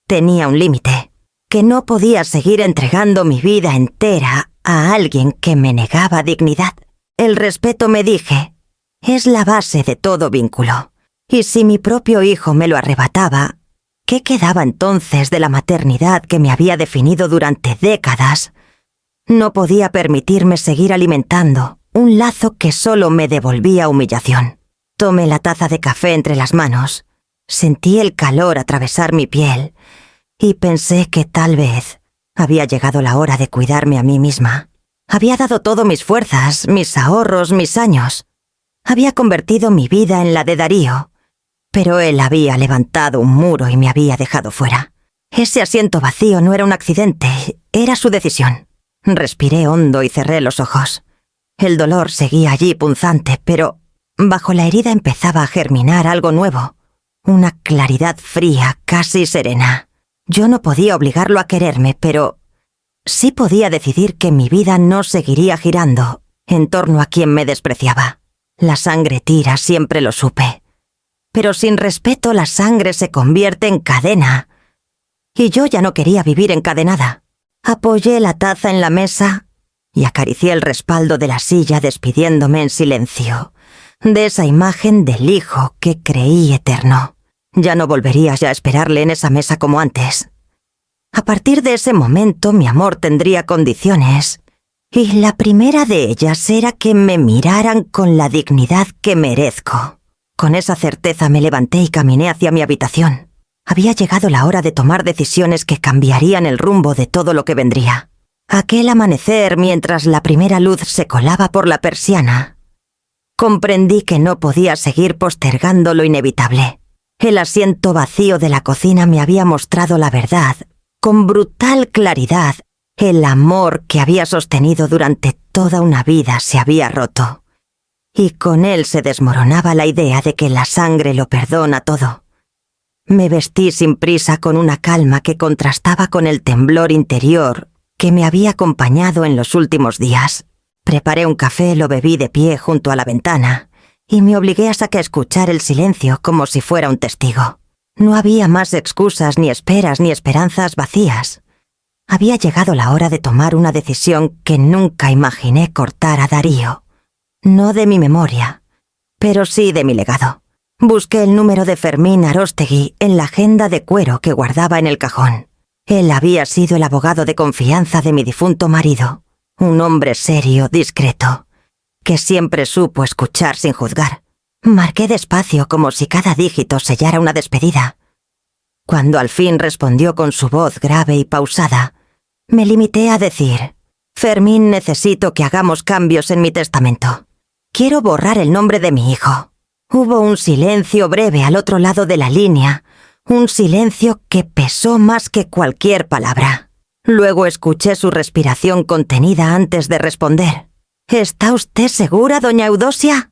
tenía un límite, que no podía seguir entregando mi vida entera a alguien que me negaba dignidad. El respeto, me dije, es la base de todo vínculo. Y si mi propio hijo me lo arrebataba, ¿qué quedaba entonces de la maternidad que me había definido durante décadas? No podía permitirme seguir alimentando un lazo que solo me devolvía humillación. Tomé la taza de café entre las manos, sentí el calor atravesar mi piel y pensé que tal vez había llegado la hora de cuidarme a mí misma. Había dado todo mis fuerzas, mis ahorros, mis años. Había convertido mi vida en la de Darío, pero él había levantado un muro y me había dejado fuera. Ese asiento vacío no era un accidente, era su decisión. Respiré hondo y cerré los ojos. El dolor seguía allí punzante, pero bajo la herida empezaba a germinar algo nuevo, una claridad fría, casi serena. Yo no podía obligarlo a quererme, pero sí podía decidir que mi vida no seguiría girando en torno a quien me despreciaba. La sangre tira, siempre lo supe. Pero sin respeto la sangre se convierte en cadena. Y yo ya no quería vivir encadenada. Apoyé la taza en la mesa y acaricié el respaldo de la silla despidiéndome en silencio de esa imagen del hijo que creí eterno. Ya no volvería a esperarle en esa mesa como antes. A partir de ese momento mi amor tendría condiciones, y la primera de ellas era que me miraran con la dignidad que merezco. Con esa certeza me levanté y caminé hacia mi habitación. Había llegado la hora de tomar decisiones que cambiarían el rumbo de todo lo que vendría. Aquel amanecer, mientras la primera luz se colaba por la persiana, comprendí que no podía seguir postergando lo inevitable. El asiento vacío de la cocina me había mostrado la verdad, con brutal claridad. El amor que había sostenido durante toda una vida se había roto, y con él se desmoronaba la idea de que la sangre lo perdona todo. Me vestí sin prisa con una calma que contrastaba con el temblor interior que me había acompañado en los últimos días. Preparé un café, lo bebí de pie junto a la ventana y me obligué a escuchar el silencio como si fuera un testigo. No había más excusas, ni esperas, ni esperanzas vacías. Había llegado la hora de tomar una decisión que nunca imaginé cortar a Darío. No de mi memoria, pero sí de mi legado. Busqué el número de Fermín Aróstegui en la agenda de cuero que guardaba en el cajón. Él había sido el abogado de confianza de mi difunto marido, un hombre serio, discreto, que siempre supo escuchar sin juzgar. Marqué despacio como si cada dígito sellara una despedida. Cuando al fin respondió con su voz grave y pausada, me limité a decir: «Fermín, necesito que hagamos cambios en mi testamento. Quiero borrar el nombre de mi hijo». Hubo un silencio breve al otro lado de la línea, un silencio que pesó más que cualquier palabra. Luego escuché su respiración contenida antes de responder. «¿Está usted segura, doña Eudosia?»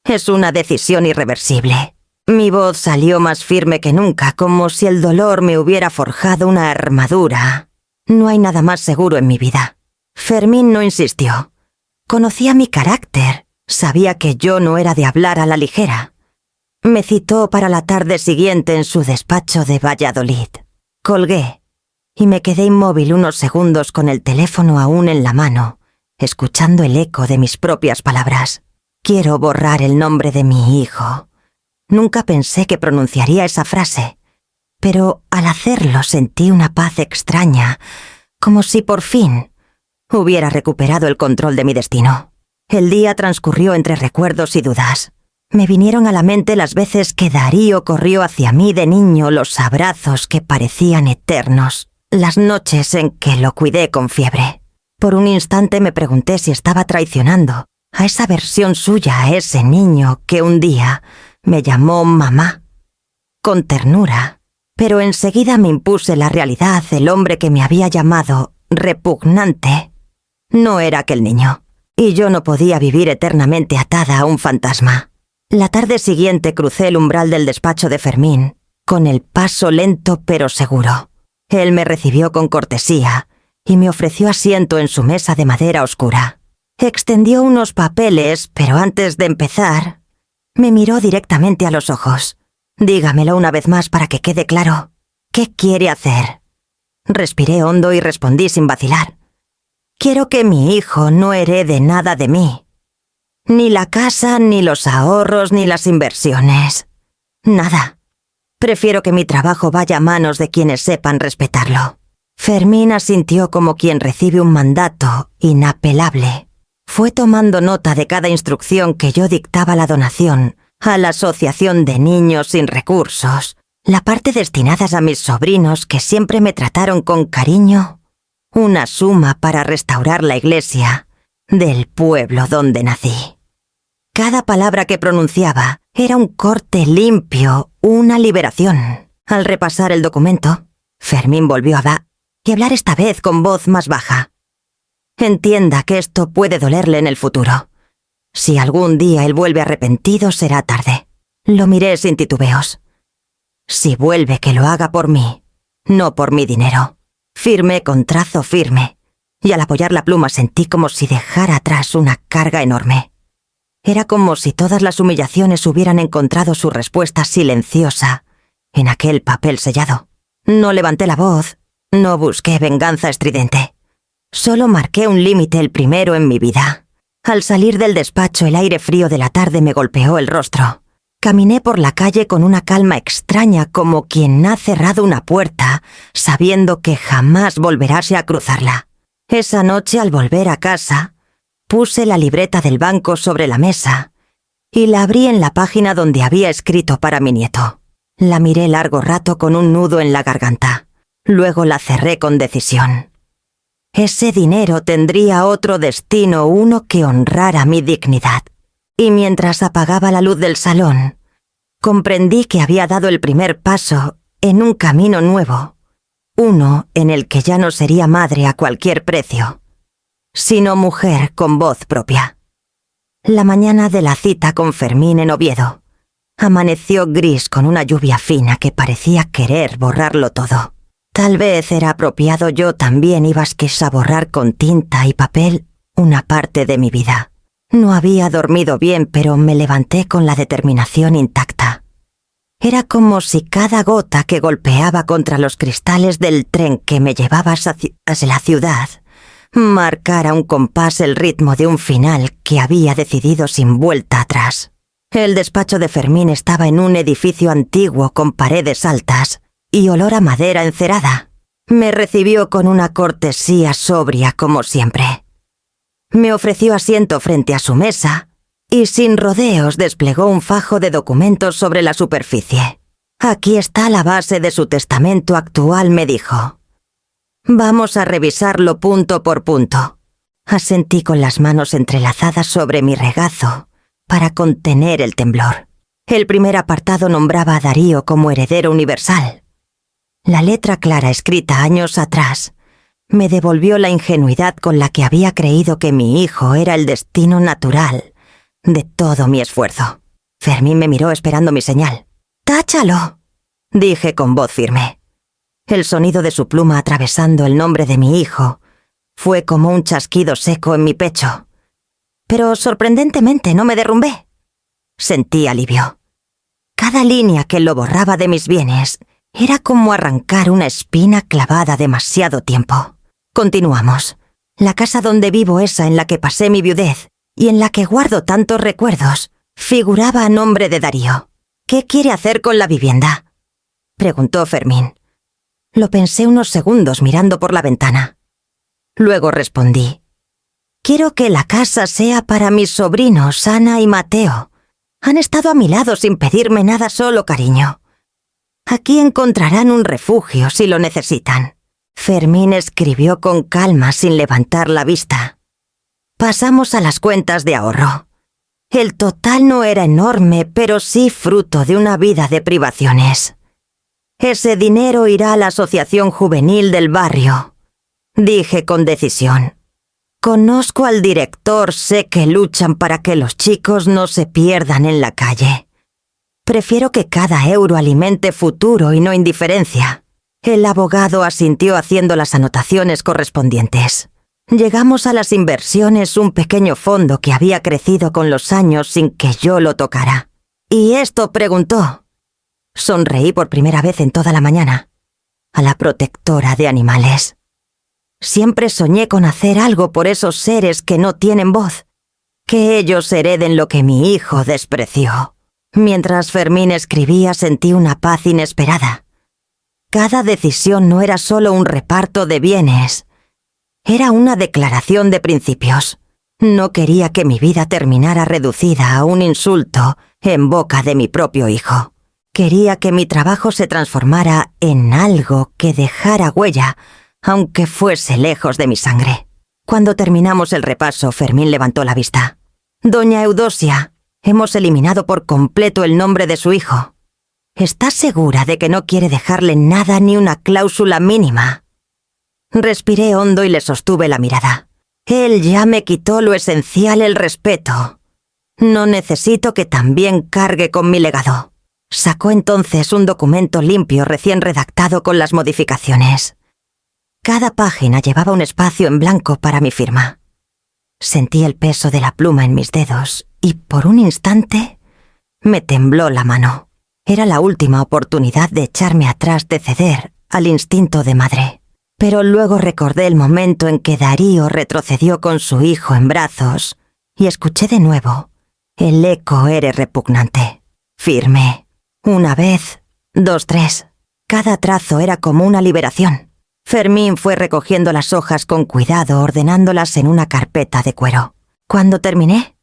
«Es una decisión irreversible». Mi voz salió más firme que nunca, como si el dolor me hubiera forjado una armadura. No hay nada más seguro en mi vida. Fermín no insistió. Conocía mi carácter. Sabía que yo no era de hablar a la ligera. Me citó para la tarde siguiente en su despacho de Valladolid. Colgué y me quedé inmóvil unos segundos con el teléfono aún en la mano, escuchando el eco de mis propias palabras. Quiero borrar el nombre de mi hijo. Nunca pensé que pronunciaría esa frase, pero al hacerlo sentí una paz extraña, como si por fin hubiera recuperado el control de mi destino. El día transcurrió entre recuerdos y dudas. Me vinieron a la mente las veces que Darío corrió hacia mí de niño, los abrazos que parecían eternos, las noches en que lo cuidé con fiebre. Por un instante me pregunté si estaba traicionando a esa versión suya, a ese niño que un día me llamó mamá, con ternura. Pero enseguida me impuse la realidad. El hombre que me había llamado repugnante no era aquel niño. Y yo no podía vivir eternamente atada a un fantasma. La tarde siguiente crucé el umbral del despacho de Fermín, con el paso lento pero seguro. Él me recibió con cortesía y me ofreció asiento en su mesa de madera oscura. Extendió unos papeles, pero antes de empezar, me miró directamente a los ojos. «Dígamelo una vez más para que quede claro. ¿Qué quiere hacer?» Respiré hondo y respondí sin vacilar. «Quiero que mi hijo no herede nada de mí. Ni la casa, ni los ahorros, ni las inversiones. Nada. Prefiero que mi trabajo vaya a manos de quienes sepan respetarlo». Fermín asintió como quien recibe un mandato inapelable. Fue tomando nota de cada instrucción que yo dictaba la donación a la Asociación de Niños Sin Recursos, la parte destinada a mis sobrinos que siempre me trataron con cariño, una suma para restaurar la iglesia del pueblo donde nací. Cada palabra que pronunciaba era un corte limpio, una liberación. Al repasar el documento, Fermín volvió a hablar esta vez con voz más baja. «Entienda que esto puede dolerle en el futuro. Si algún día él vuelve arrepentido, será tarde. Lo miré sin titubeos. Si vuelve, que lo haga por mí, no por mi dinero». Firmé con trazo firme, y al apoyar la pluma sentí como si dejara atrás una carga enorme. Era como si todas las humillaciones hubieran encontrado su respuesta silenciosa en aquel papel sellado. No levanté la voz, no busqué venganza estridente. Solo marqué un límite, el primero en mi vida. Al salir del despacho, el aire frío de la tarde me golpeó el rostro. Caminé por la calle con una calma extraña, como quien ha cerrado una puerta, sabiendo que jamás volverá a cruzarla. Esa noche, al volver a casa, puse la libreta del banco sobre la mesa y la abrí en la página donde había escrito para mi nieto. La miré largo rato con un nudo en la garganta. Luego la cerré con decisión. Ese dinero tendría otro destino, uno que honrara mi dignidad. Y mientras apagaba la luz del salón, comprendí que había dado el primer paso en un camino nuevo, uno en el que ya no sería madre a cualquier precio, sino mujer con voz propia. La mañana de la cita con Fermín en Oviedo amaneció gris con una lluvia fina que parecía querer borrarlo todo. Tal vez era apropiado, yo también iba a borrar con tinta y papel una parte de mi vida. No había dormido bien, pero me levanté con la determinación intacta. Era como si cada gota que golpeaba contra los cristales del tren que me llevaba hacia la ciudad marcara un compás, el ritmo de un final que había decidido sin vuelta atrás. El despacho de Fermín estaba en un edificio antiguo con paredes altas y olor a madera encerada. Me recibió con una cortesía sobria como siempre. Me ofreció asiento frente a su mesa y sin rodeos desplegó un fajo de documentos sobre la superficie. «Aquí está la base de su testamento actual», me dijo. «Vamos a revisarlo punto por punto». Asentí con las manos entrelazadas sobre mi regazo para contener el temblor. El primer apartado nombraba a Darío como heredero universal. La letra clara escrita años atrás me devolvió la ingenuidad con la que había creído que mi hijo era el destino natural de todo mi esfuerzo. Fermín me miró esperando mi señal. «¡Táchalo!», dije con voz firme. El sonido de su pluma atravesando el nombre de mi hijo fue como un chasquido seco en mi pecho. Pero sorprendentemente no me derrumbé. Sentí alivio. Cada línea que lo borraba de mis bienes era como arrancar una espina clavada demasiado tiempo. Continuamos. La casa donde vivo, esa en la que pasé mi viudez y en la que guardo tantos recuerdos, figuraba a nombre de Darío. «¿Qué quiere hacer con la vivienda?», preguntó Fermín. Lo pensé unos segundos mirando por la ventana. Luego respondí: «Quiero que la casa sea para mis sobrinos, Ana y Mateo. Han estado a mi lado sin pedirme nada, solo cariño. Aquí encontrarán un refugio si lo necesitan». Fermín escribió con calma sin levantar la vista. Pasamos a las cuentas de ahorro. El total no era enorme, pero sí fruto de una vida de privaciones. «Ese dinero irá a la asociación juvenil del barrio», dije con decisión. «Conozco al director, sé que luchan para que los chicos no se pierdan en la calle. Prefiero que cada euro alimente futuro y no indiferencia». El abogado asintió haciendo las anotaciones correspondientes. Llegamos a las inversiones, un pequeño fondo que había crecido con los años sin que yo lo tocara. «¿Y esto?», preguntó. Sonreí por primera vez en toda la mañana. «A la protectora de animales». Siempre soñé con hacer algo por esos seres que no tienen voz, que ellos hereden lo que mi hijo despreció. Mientras Fermín escribía sentí una paz inesperada. Cada decisión no era solo un reparto de bienes, era una declaración de principios. No quería que mi vida terminara reducida a un insulto en boca de mi propio hijo. Quería que mi trabajo se transformara en algo que dejara huella, aunque fuese lejos de mi sangre. Cuando terminamos el repaso, Fermín levantó la vista. «Doña Eudosia, hemos eliminado por completo el nombre de su hijo. ¿Está segura de que no quiere dejarle nada, ni una cláusula mínima?». Respiré hondo y le sostuve la mirada. «Él ya me quitó lo esencial, el respeto. No necesito que también cargue con mi legado». Sacó entonces un documento limpio recién redactado con las modificaciones. Cada página llevaba un espacio en blanco para mi firma. Sentí el peso de la pluma en mis dedos y por un instante me tembló la mano. Era la última oportunidad de echarme atrás, de ceder al instinto de madre. Pero luego recordé el momento en que Darío retrocedió con su hijo en brazos y escuché de nuevo el eco era repugnante. Firmé. 1 vez, 2, 3. Cada trazo era como una liberación. Fermín fue recogiendo las hojas con cuidado, ordenándolas en una carpeta de cuero. Cuando terminé,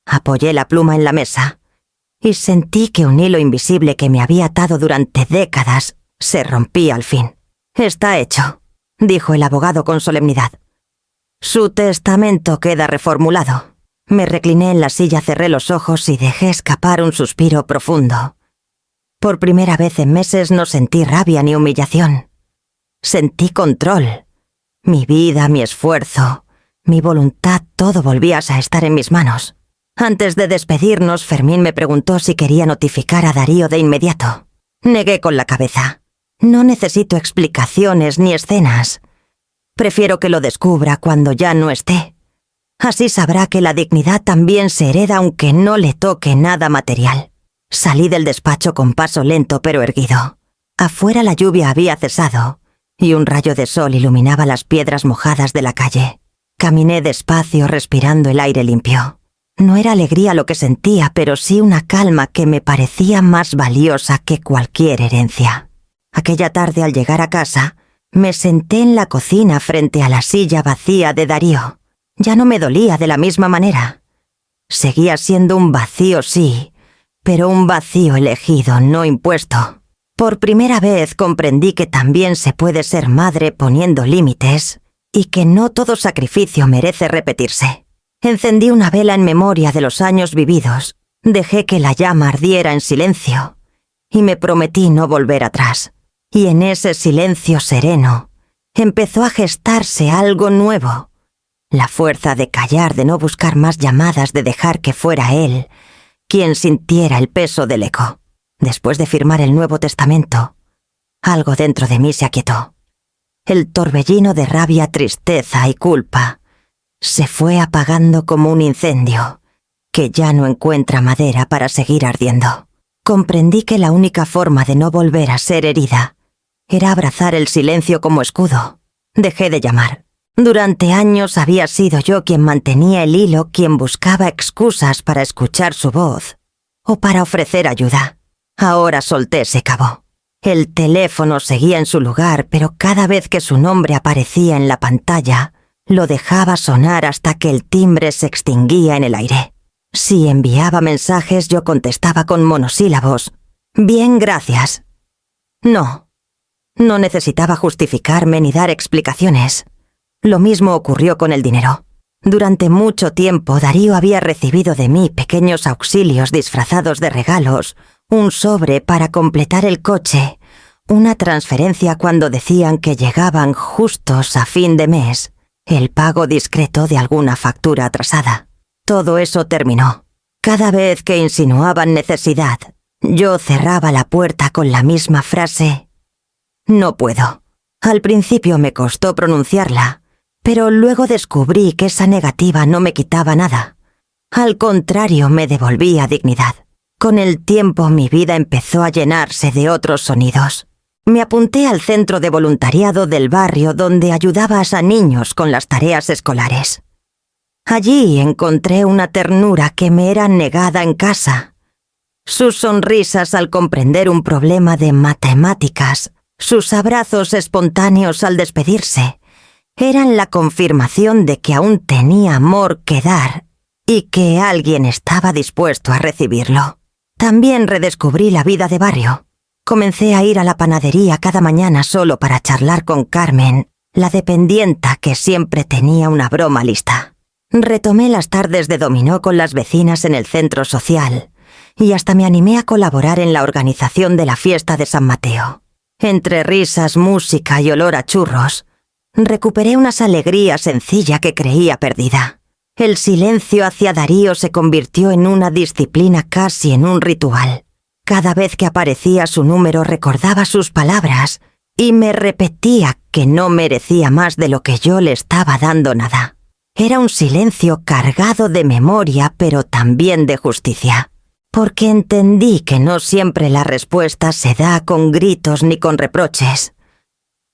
apoyé la pluma en la mesa y sentí que un hilo invisible que me había atado durante décadas se rompía al fin. «Está hecho», dijo el abogado con solemnidad. «Su testamento queda reformulado». Me recliné en la silla, cerré los ojos y dejé escapar un suspiro profundo. Por primera vez en meses no sentí rabia ni humillación. Sentí control. Mi vida, mi esfuerzo, mi voluntad, todo volvía a estar en mis manos. Antes de despedirnos, Fermín me preguntó si quería notificar a Darío de inmediato. Negué con la cabeza. No necesito explicaciones ni escenas. Prefiero que lo descubra cuando ya no esté. Así sabrá que la dignidad también se hereda aunque no le toque nada material. Salí del despacho con paso lento pero erguido. Afuera la lluvia había cesado y un rayo de sol iluminaba las piedras mojadas de la calle. Caminé despacio respirando el aire limpio. No era alegría lo que sentía, pero sí una calma que me parecía más valiosa que cualquier herencia. Aquella tarde, al llegar a casa, me senté en la cocina frente a la silla vacía de Darío. Ya no me dolía de la misma manera. Seguía siendo un vacío, sí, pero un vacío elegido, no impuesto. Por primera vez comprendí que también se puede ser madre poniendo límites y que no todo sacrificio merece repetirse. Encendí una vela en memoria de los años vividos, dejé que la llama ardiera en silencio y me prometí no volver atrás. Y en ese silencio sereno empezó a gestarse algo nuevo. La fuerza de callar, de no buscar más llamadas, de dejar que fuera él quien sintiera el peso del eco. Después de firmar el Nuevo Testamento, algo dentro de mí se aquietó. El torbellino de rabia, tristeza y culpa se fue apagando como un incendio que ya no encuentra madera para seguir ardiendo. Comprendí que la única forma de no volver a ser herida era abrazar el silencio como escudo. Dejé de llamar. Durante años había sido yo quien mantenía el hilo, quien buscaba excusas para escuchar su voz o para ofrecer ayuda. Ahora solté ese cabo. El teléfono seguía en su lugar, pero cada vez que su nombre aparecía en la pantalla, lo dejaba sonar hasta que el timbre se extinguía en el aire. Si enviaba mensajes, yo contestaba con monosílabos. Bien, gracias. No necesitaba justificarme ni dar explicaciones. Lo mismo ocurrió con el dinero. Durante mucho tiempo, Darío había recibido de mí pequeños auxilios disfrazados de regalos, un sobre para completar el coche, una transferencia cuando decían que llegaban justos a fin de mes, el pago discreto de alguna factura atrasada. Todo eso terminó. Cada vez que insinuaban necesidad, yo cerraba la puerta con la misma frase: no puedo. Al principio me costó pronunciarla, pero luego descubrí que esa negativa no me quitaba nada. Al contrario, me devolvía dignidad. Con el tiempo mi vida empezó a llenarse de otros sonidos. Me apunté al centro de voluntariado del barrio donde ayudabas a niños con las tareas escolares. Allí encontré una ternura que me era negada en casa. Sus sonrisas al comprender un problema de matemáticas, sus abrazos espontáneos al despedirse, eran la confirmación de que aún tenía amor que dar y que alguien estaba dispuesto a recibirlo. También redescubrí la vida de barrio. Comencé a ir a la panadería cada mañana solo para charlar con Carmen, la dependienta que siempre tenía una broma lista. Retomé las tardes de dominó con las vecinas en el centro social y hasta me animé a colaborar en la organización de la fiesta de San Mateo. Entre risas, música y olor a churros, recuperé unas alegrías sencilla que creía perdida. El silencio hacia Darío se convirtió en una disciplina, casi en un ritual. Cada vez que aparecía su número recordaba sus palabras y me repetía que no merecía más de lo que yo le estaba dando nada. Era un silencio cargado de memoria, pero también de justicia. Porque entendí que no siempre la respuesta se da con gritos ni con reproches.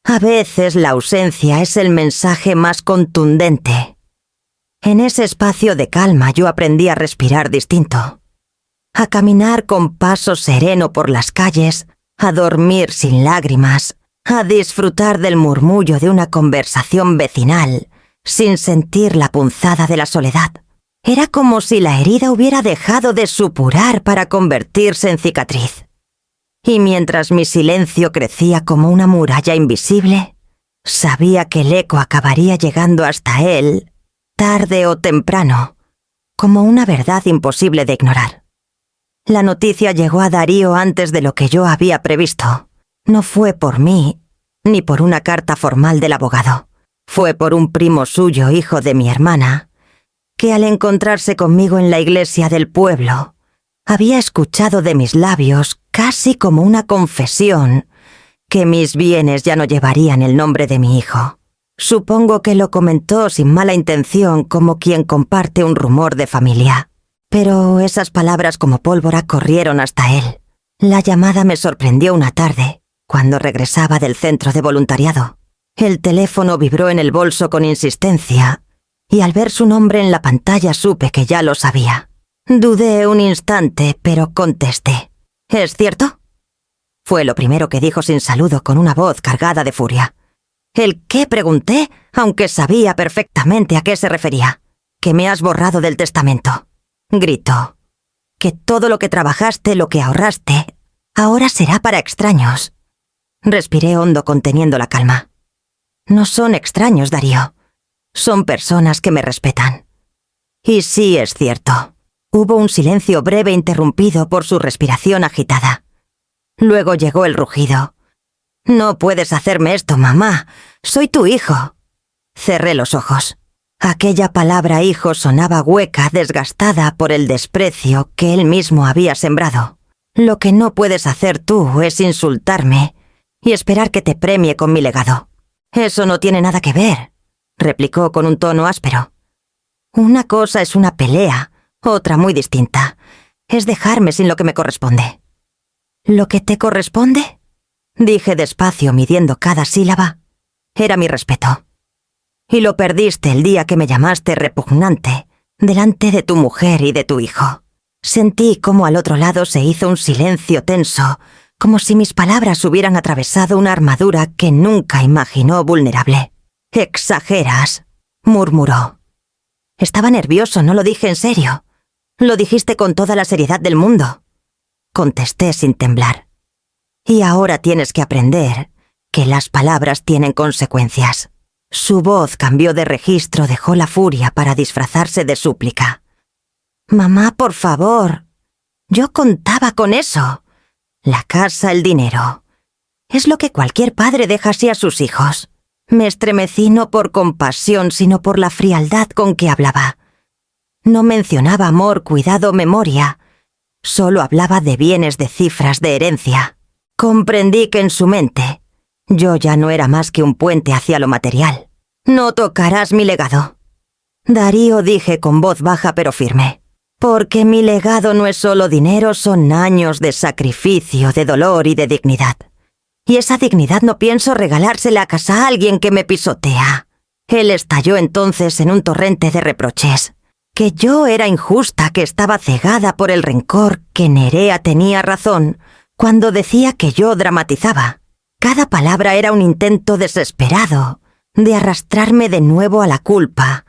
A veces la ausencia es el mensaje más contundente. En ese espacio de calma yo aprendí a respirar distinto, a caminar con paso sereno por las calles, a dormir sin lágrimas, a disfrutar del murmullo de una conversación vecinal, sin sentir la punzada de la soledad. Era como si la herida hubiera dejado de supurar para convertirse en cicatriz. Y mientras mi silencio crecía como una muralla invisible, sabía que el eco acabaría llegando hasta él, tarde o temprano, como una verdad imposible de ignorar. La noticia llegó a Darío antes de lo que yo había previsto. No fue por mí, ni por una carta formal del abogado. Fue por un primo suyo, hijo de mi hermana, que al encontrarse conmigo en la iglesia del pueblo, había escuchado de mis labios, casi como una confesión, que mis bienes ya no llevarían el nombre de mi hijo. Supongo que lo comentó sin mala intención, como quien comparte un rumor de familia. Pero esas palabras como pólvora corrieron hasta él. La llamada me sorprendió una tarde, cuando regresaba del centro de voluntariado. El teléfono vibró en el bolso con insistencia, y al ver su nombre en la pantalla supe que ya lo sabía. Dudé un instante, pero contesté. ¿Es cierto? Fue lo primero que dijo sin saludo, con una voz cargada de furia. ¿El qué? Pregunté, aunque sabía perfectamente a qué se refería. Que me has borrado del testamento. Gritó. Que todo lo que trabajaste, lo que ahorraste, ahora será para extraños. Respiré hondo conteniendo la calma. No son extraños, Darío. Son personas que me respetan. Y sí es cierto. Hubo un silencio breve interrumpido por su respiración agitada. Luego llegó el rugido. «No puedes hacerme esto, mamá. Soy tu hijo». Cerré los ojos. Aquella palabra hijo sonaba hueca, desgastada por el desprecio que él mismo había sembrado. Lo que no puedes hacer tú es insultarme y esperar que te premie con mi legado. Eso no tiene nada que ver, replicó con un tono áspero. Una cosa es una pelea, otra muy distinta. Es dejarme sin lo que me corresponde. ¿Lo que te corresponde? Dije despacio, midiendo cada sílaba. Era mi respeto. Y lo perdiste el día que me llamaste repugnante, delante de tu mujer y de tu hijo. Sentí cómo al otro lado se hizo un silencio tenso, como si mis palabras hubieran atravesado una armadura que nunca imaginó vulnerable. «Exageras», murmuró. Estaba nervioso, no lo dije en serio. Lo dijiste con toda la seriedad del mundo. Contesté sin temblar. Y ahora tienes que aprender que las palabras tienen consecuencias. Su voz cambió de registro, dejó la furia para disfrazarse de súplica. «Mamá, por favor. Yo contaba con eso. La casa, el dinero. Es lo que cualquier padre deja así a sus hijos». Me estremecí no por compasión, sino por la frialdad con que hablaba. No mencionaba amor, cuidado, memoria. Solo hablaba de bienes, de cifras, de herencia. Comprendí que en su mente yo ya no era más que un puente hacia lo material. «No tocarás mi legado». «Darío», dije con voz baja pero firme. «Porque mi legado no es solo dinero, son años de sacrificio, de dolor y de dignidad. Y esa dignidad no pienso regalársela a casa a alguien que me pisotea». Él estalló entonces en un torrente de reproches. Que yo era injusta, que estaba cegada por el rencor, que Nerea tenía razón cuando decía que yo dramatizaba. Cada palabra era un intento desesperado de arrastrarme de nuevo a la culpa,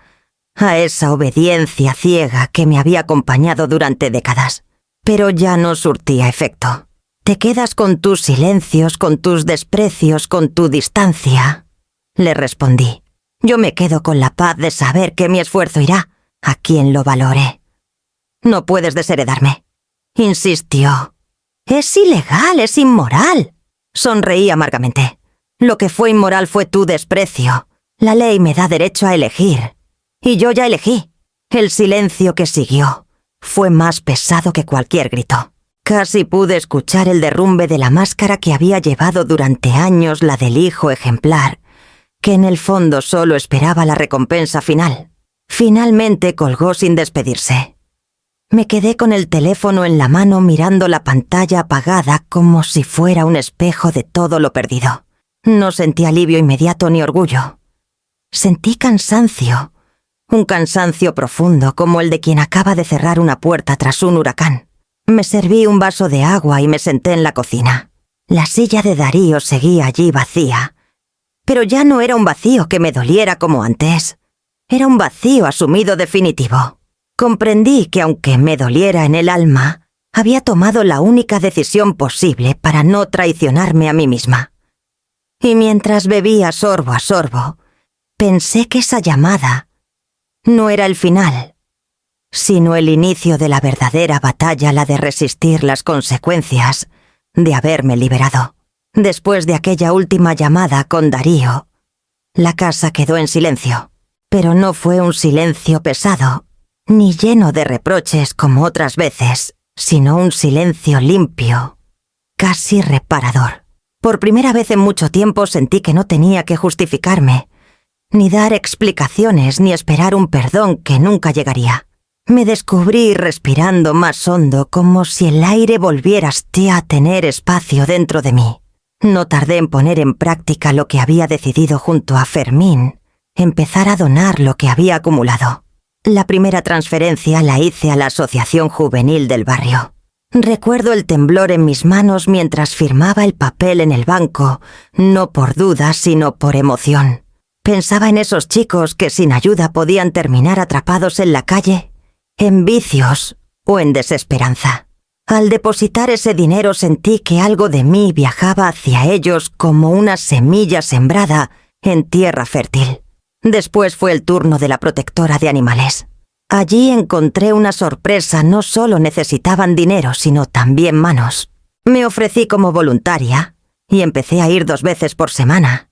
a esa obediencia ciega que me había acompañado durante décadas. Pero ya no surtía efecto. «Te quedas con tus silencios, con tus desprecios, con tu distancia», le respondí. «Yo me quedo con la paz de saber que mi esfuerzo irá a quien lo valore». «No puedes desheredarme», insistió. «Es ilegal, es inmoral». Sonreí amargamente. «Lo que fue inmoral fue tu desprecio. La ley me da derecho a elegir. Y yo ya elegí». El silencio que siguió fue más pesado que cualquier grito. Casi pude escuchar el derrumbe de la máscara que había llevado durante años, la del hijo ejemplar, que en el fondo solo esperaba la recompensa final. Finalmente colgó sin despedirse. Me quedé con el teléfono en la mano mirando la pantalla apagada como si fuera un espejo de todo lo perdido. No sentí alivio inmediato ni orgullo. Sentí cansancio, un cansancio profundo como el de quien acaba de cerrar una puerta tras un huracán. Me serví un vaso de agua y me senté en la cocina. La silla de Darío seguía allí vacía. Pero ya no era un vacío que me doliera como antes. Era un vacío asumido definitivo. Comprendí que aunque me doliera en el alma, había tomado la única decisión posible para no traicionarme a mí misma. Y mientras bebía sorbo a sorbo, pensé que esa llamada no era el final, sino el inicio de la verdadera batalla, la de resistir las consecuencias de haberme liberado. Después de aquella última llamada con Darío, la casa quedó en silencio, pero no fue un silencio pesado, ni lleno de reproches como otras veces, sino un silencio limpio, casi reparador. Por primera vez en mucho tiempo sentí que no tenía que justificarme, ni dar explicaciones, ni esperar un perdón que nunca llegaría. Me descubrí respirando más hondo, como si el aire volviera a tener espacio dentro de mí. No tardé en poner en práctica lo que había decidido junto a Fermín empezar a donar lo que había acumulado. La primera transferencia la hice a la Asociación Juvenil del barrio. Recuerdo el temblor en mis manos mientras firmaba el papel en el banco, no por duda, sino por emoción. Pensaba en esos chicos que sin ayuda podían terminar atrapados en la calle, en vicios o en desesperanza. Al depositar ese dinero sentí que algo de mí viajaba hacia ellos como una semilla sembrada en tierra fértil. Después fue el turno de la protectora de animales. Allí encontré una sorpresa, no solo necesitaban dinero, sino también manos. Me ofrecí como voluntaria y empecé a ir 2 veces por semana.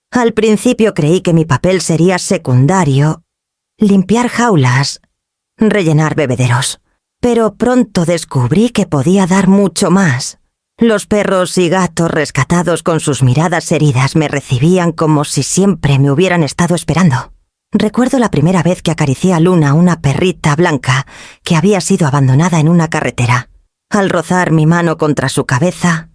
Al principio creí que mi papel sería secundario, limpiar jaulas, rellenar bebederos. Pero pronto descubrí que podía dar mucho más. Los perros y gatos rescatados con sus miradas heridas me recibían como si siempre me hubieran estado esperando. Recuerdo la primera vez que acaricié a Luna, una perrita blanca que había sido abandonada en una carretera. Al rozar mi mano contra su cabeza,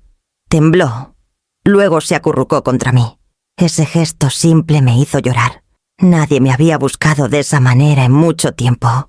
tembló. Luego se acurrucó contra mí. Ese gesto simple me hizo llorar. Nadie me había buscado de esa manera en mucho tiempo.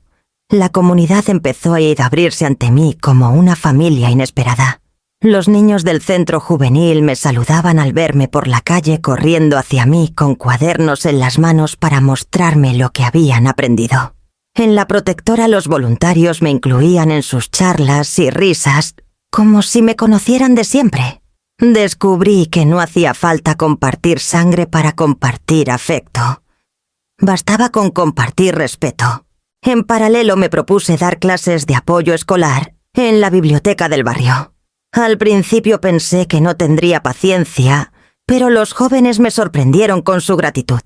La comunidad empezó a abrirse ante mí como una familia inesperada. Los niños del centro juvenil me saludaban al verme por la calle corriendo hacia mí con cuadernos en las manos para mostrarme lo que habían aprendido. En la protectora los voluntarios me incluían en sus charlas y risas, como si me conocieran de siempre. Descubrí que no hacía falta compartir sangre para compartir afecto. Bastaba con compartir respeto. En paralelo me propuse dar clases de apoyo escolar en la biblioteca del barrio. Al principio pensé que no tendría paciencia, pero los jóvenes me sorprendieron con su gratitud.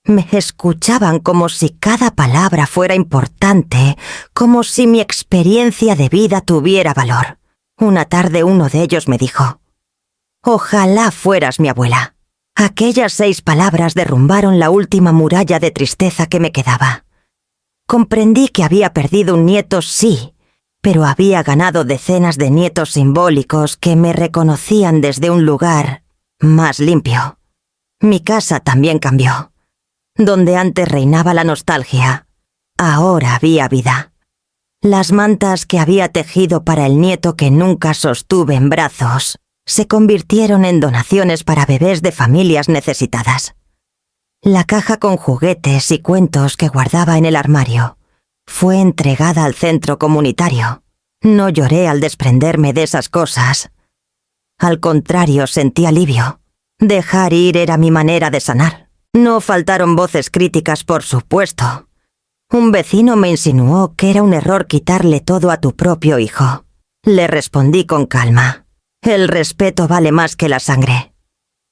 Me escuchaban como si cada palabra fuera importante, como si mi experiencia de vida tuviera valor. Una tarde uno de ellos me dijo: «Ojalá fueras mi abuela». Aquellas 6 palabras derrumbaron la última muralla de tristeza que me quedaba. Comprendí que había perdido un nieto, sí, pero había ganado decenas de nietos simbólicos que me reconocían desde un lugar más limpio. Mi casa también cambió. Donde antes reinaba la nostalgia, ahora había vida. Las mantas que había tejido para el nieto que nunca sostuve en brazos se convirtieron en donaciones para bebés de familias necesitadas. La caja con juguetes y cuentos que guardaba en el armario fue entregada al centro comunitario. No lloré al desprenderme de esas cosas. Al contrario, sentí alivio. Dejar ir era mi manera de sanar. No faltaron voces críticas, por supuesto. Un vecino me insinuó que era un error quitarle todo a tu propio hijo. Le respondí con calma: el respeto vale más que la sangre.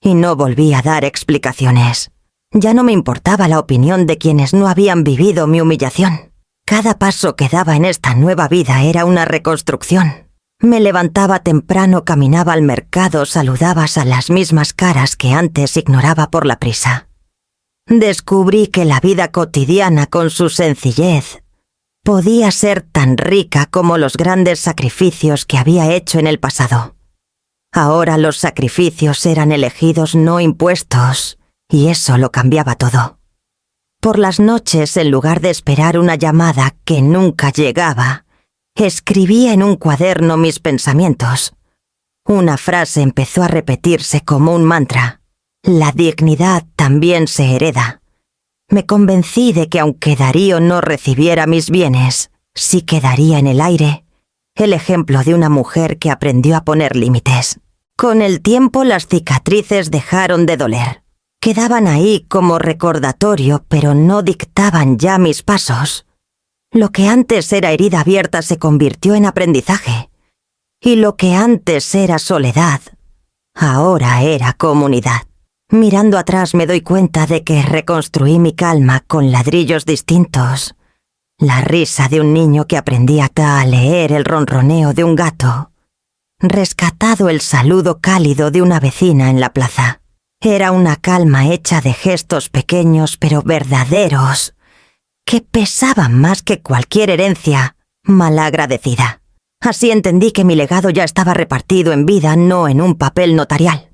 Y no volví a dar explicaciones. Ya no me importaba la opinión de quienes no habían vivido mi humillación. Cada paso que daba en esta nueva vida era una reconstrucción. Me levantaba temprano, caminaba al mercado, saludaba a las mismas caras que antes ignoraba por la prisa. Descubrí que la vida cotidiana, con su sencillez, podía ser tan rica como los grandes sacrificios que había hecho en el pasado. Ahora los sacrificios eran elegidos, no impuestos, y eso lo cambiaba todo. Por las noches, en lugar de esperar una llamada que nunca llegaba, escribía en un cuaderno mis pensamientos. Una frase empezó a repetirse como un mantra: la dignidad también se hereda. Me convencí de que aunque Darío no recibiera mis bienes, sí quedaría en el aire el ejemplo de una mujer que aprendió a poner límites. Con el tiempo las cicatrices dejaron de doler. Quedaban ahí como recordatorio, pero no dictaban ya mis pasos. Lo que antes era herida abierta se convirtió en aprendizaje. Y lo que antes era soledad, ahora era comunidad. Mirando atrás me doy cuenta de que reconstruí mi calma con ladrillos distintos. La risa de un niño que aprendía a leer, el ronroneo de un gato. Rescatado el saludo cálido de una vecina en la plaza. Era una calma hecha de gestos pequeños pero verdaderos, que pesaban más que cualquier herencia malagradecida. Así entendí que mi legado ya estaba repartido en vida, no en un papel notarial.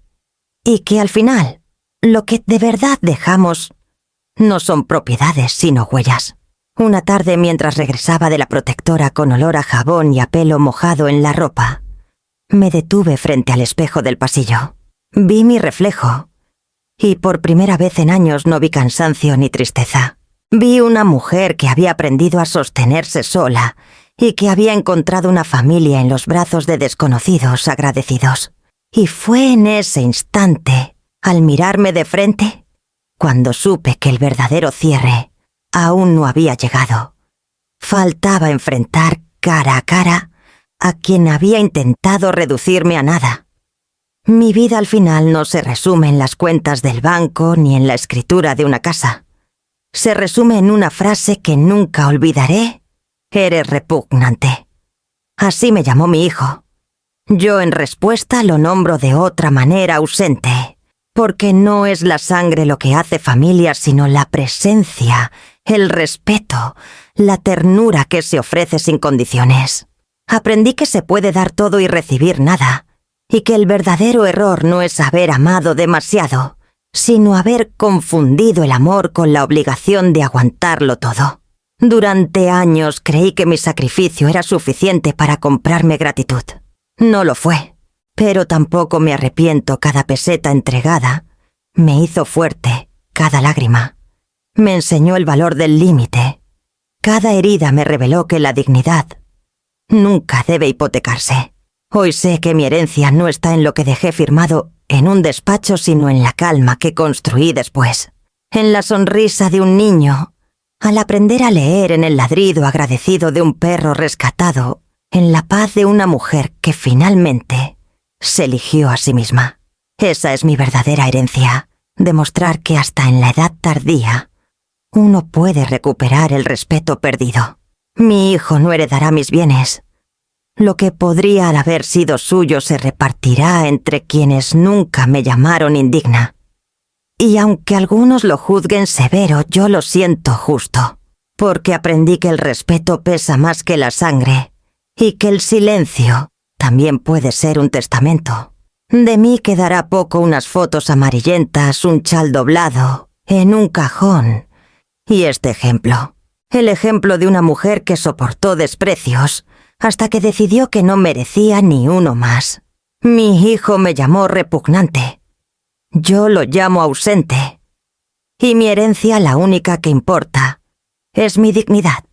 Y que al final, lo que de verdad dejamos No son propiedades, sino huellas. Una tarde, mientras regresaba de la protectora con olor a jabón y a pelo mojado en la ropa, me detuve frente al espejo del pasillo. Vi mi reflejo, y por primera vez en años no vi cansancio ni tristeza. Vi una mujer que había aprendido a sostenerse sola y que había encontrado una familia en los brazos de desconocidos agradecidos. Y fue en ese instante, al mirarme de frente, cuando supe que el verdadero cierre aún no había llegado. Faltaba enfrentar cara a cara a quien había intentado reducirme a nada. Mi vida al final no se resume en las cuentas del banco ni en la escritura de una casa. Se resume en una frase que nunca olvidaré: eres repugnante. Así me llamó mi hijo. Yo en respuesta lo nombro de otra manera, ausente, porque no es la sangre lo que hace familia, sino la presencia, el respeto, la ternura que se ofrece sin condiciones. Aprendí que se puede dar todo y recibir nada, y que el verdadero error no es haber amado demasiado, sino haber confundido el amor con la obligación de aguantarlo todo. Durante años creí que mi sacrificio era suficiente para comprarme gratitud. No lo fue, pero tampoco me arrepiento. Cada peseta entregada me hizo fuerte, cada lágrima me enseñó el valor del límite. Cada herida me reveló que la dignidad nunca debe hipotecarse. Hoy sé que mi herencia no está en lo que dejé firmado en un despacho, sino en la calma que construí después. En la sonrisa de un niño, al aprender a leer, en el ladrido agradecido de un perro rescatado, en la paz de una mujer que finalmente se eligió a sí misma. Esa es mi verdadera herencia, demostrar que hasta en la edad tardía uno puede recuperar el respeto perdido. Mi hijo no heredará mis bienes. Lo que podría haber sido suyo se repartirá entre quienes nunca me llamaron indigna. Y aunque algunos lo juzguen severo, yo lo siento justo, porque aprendí que el respeto pesa más que la sangre y que el silencio también puede ser un testamento. De mí quedará poco unas fotos amarillentas, un chal doblado, en un cajón, y este ejemplo. El ejemplo de una mujer que soportó desprecios hasta que decidió que no merecía ni uno más. Mi hijo me llamó repugnante. Yo lo llamo ausente. Y mi herencia, la única que importa, es mi dignidad.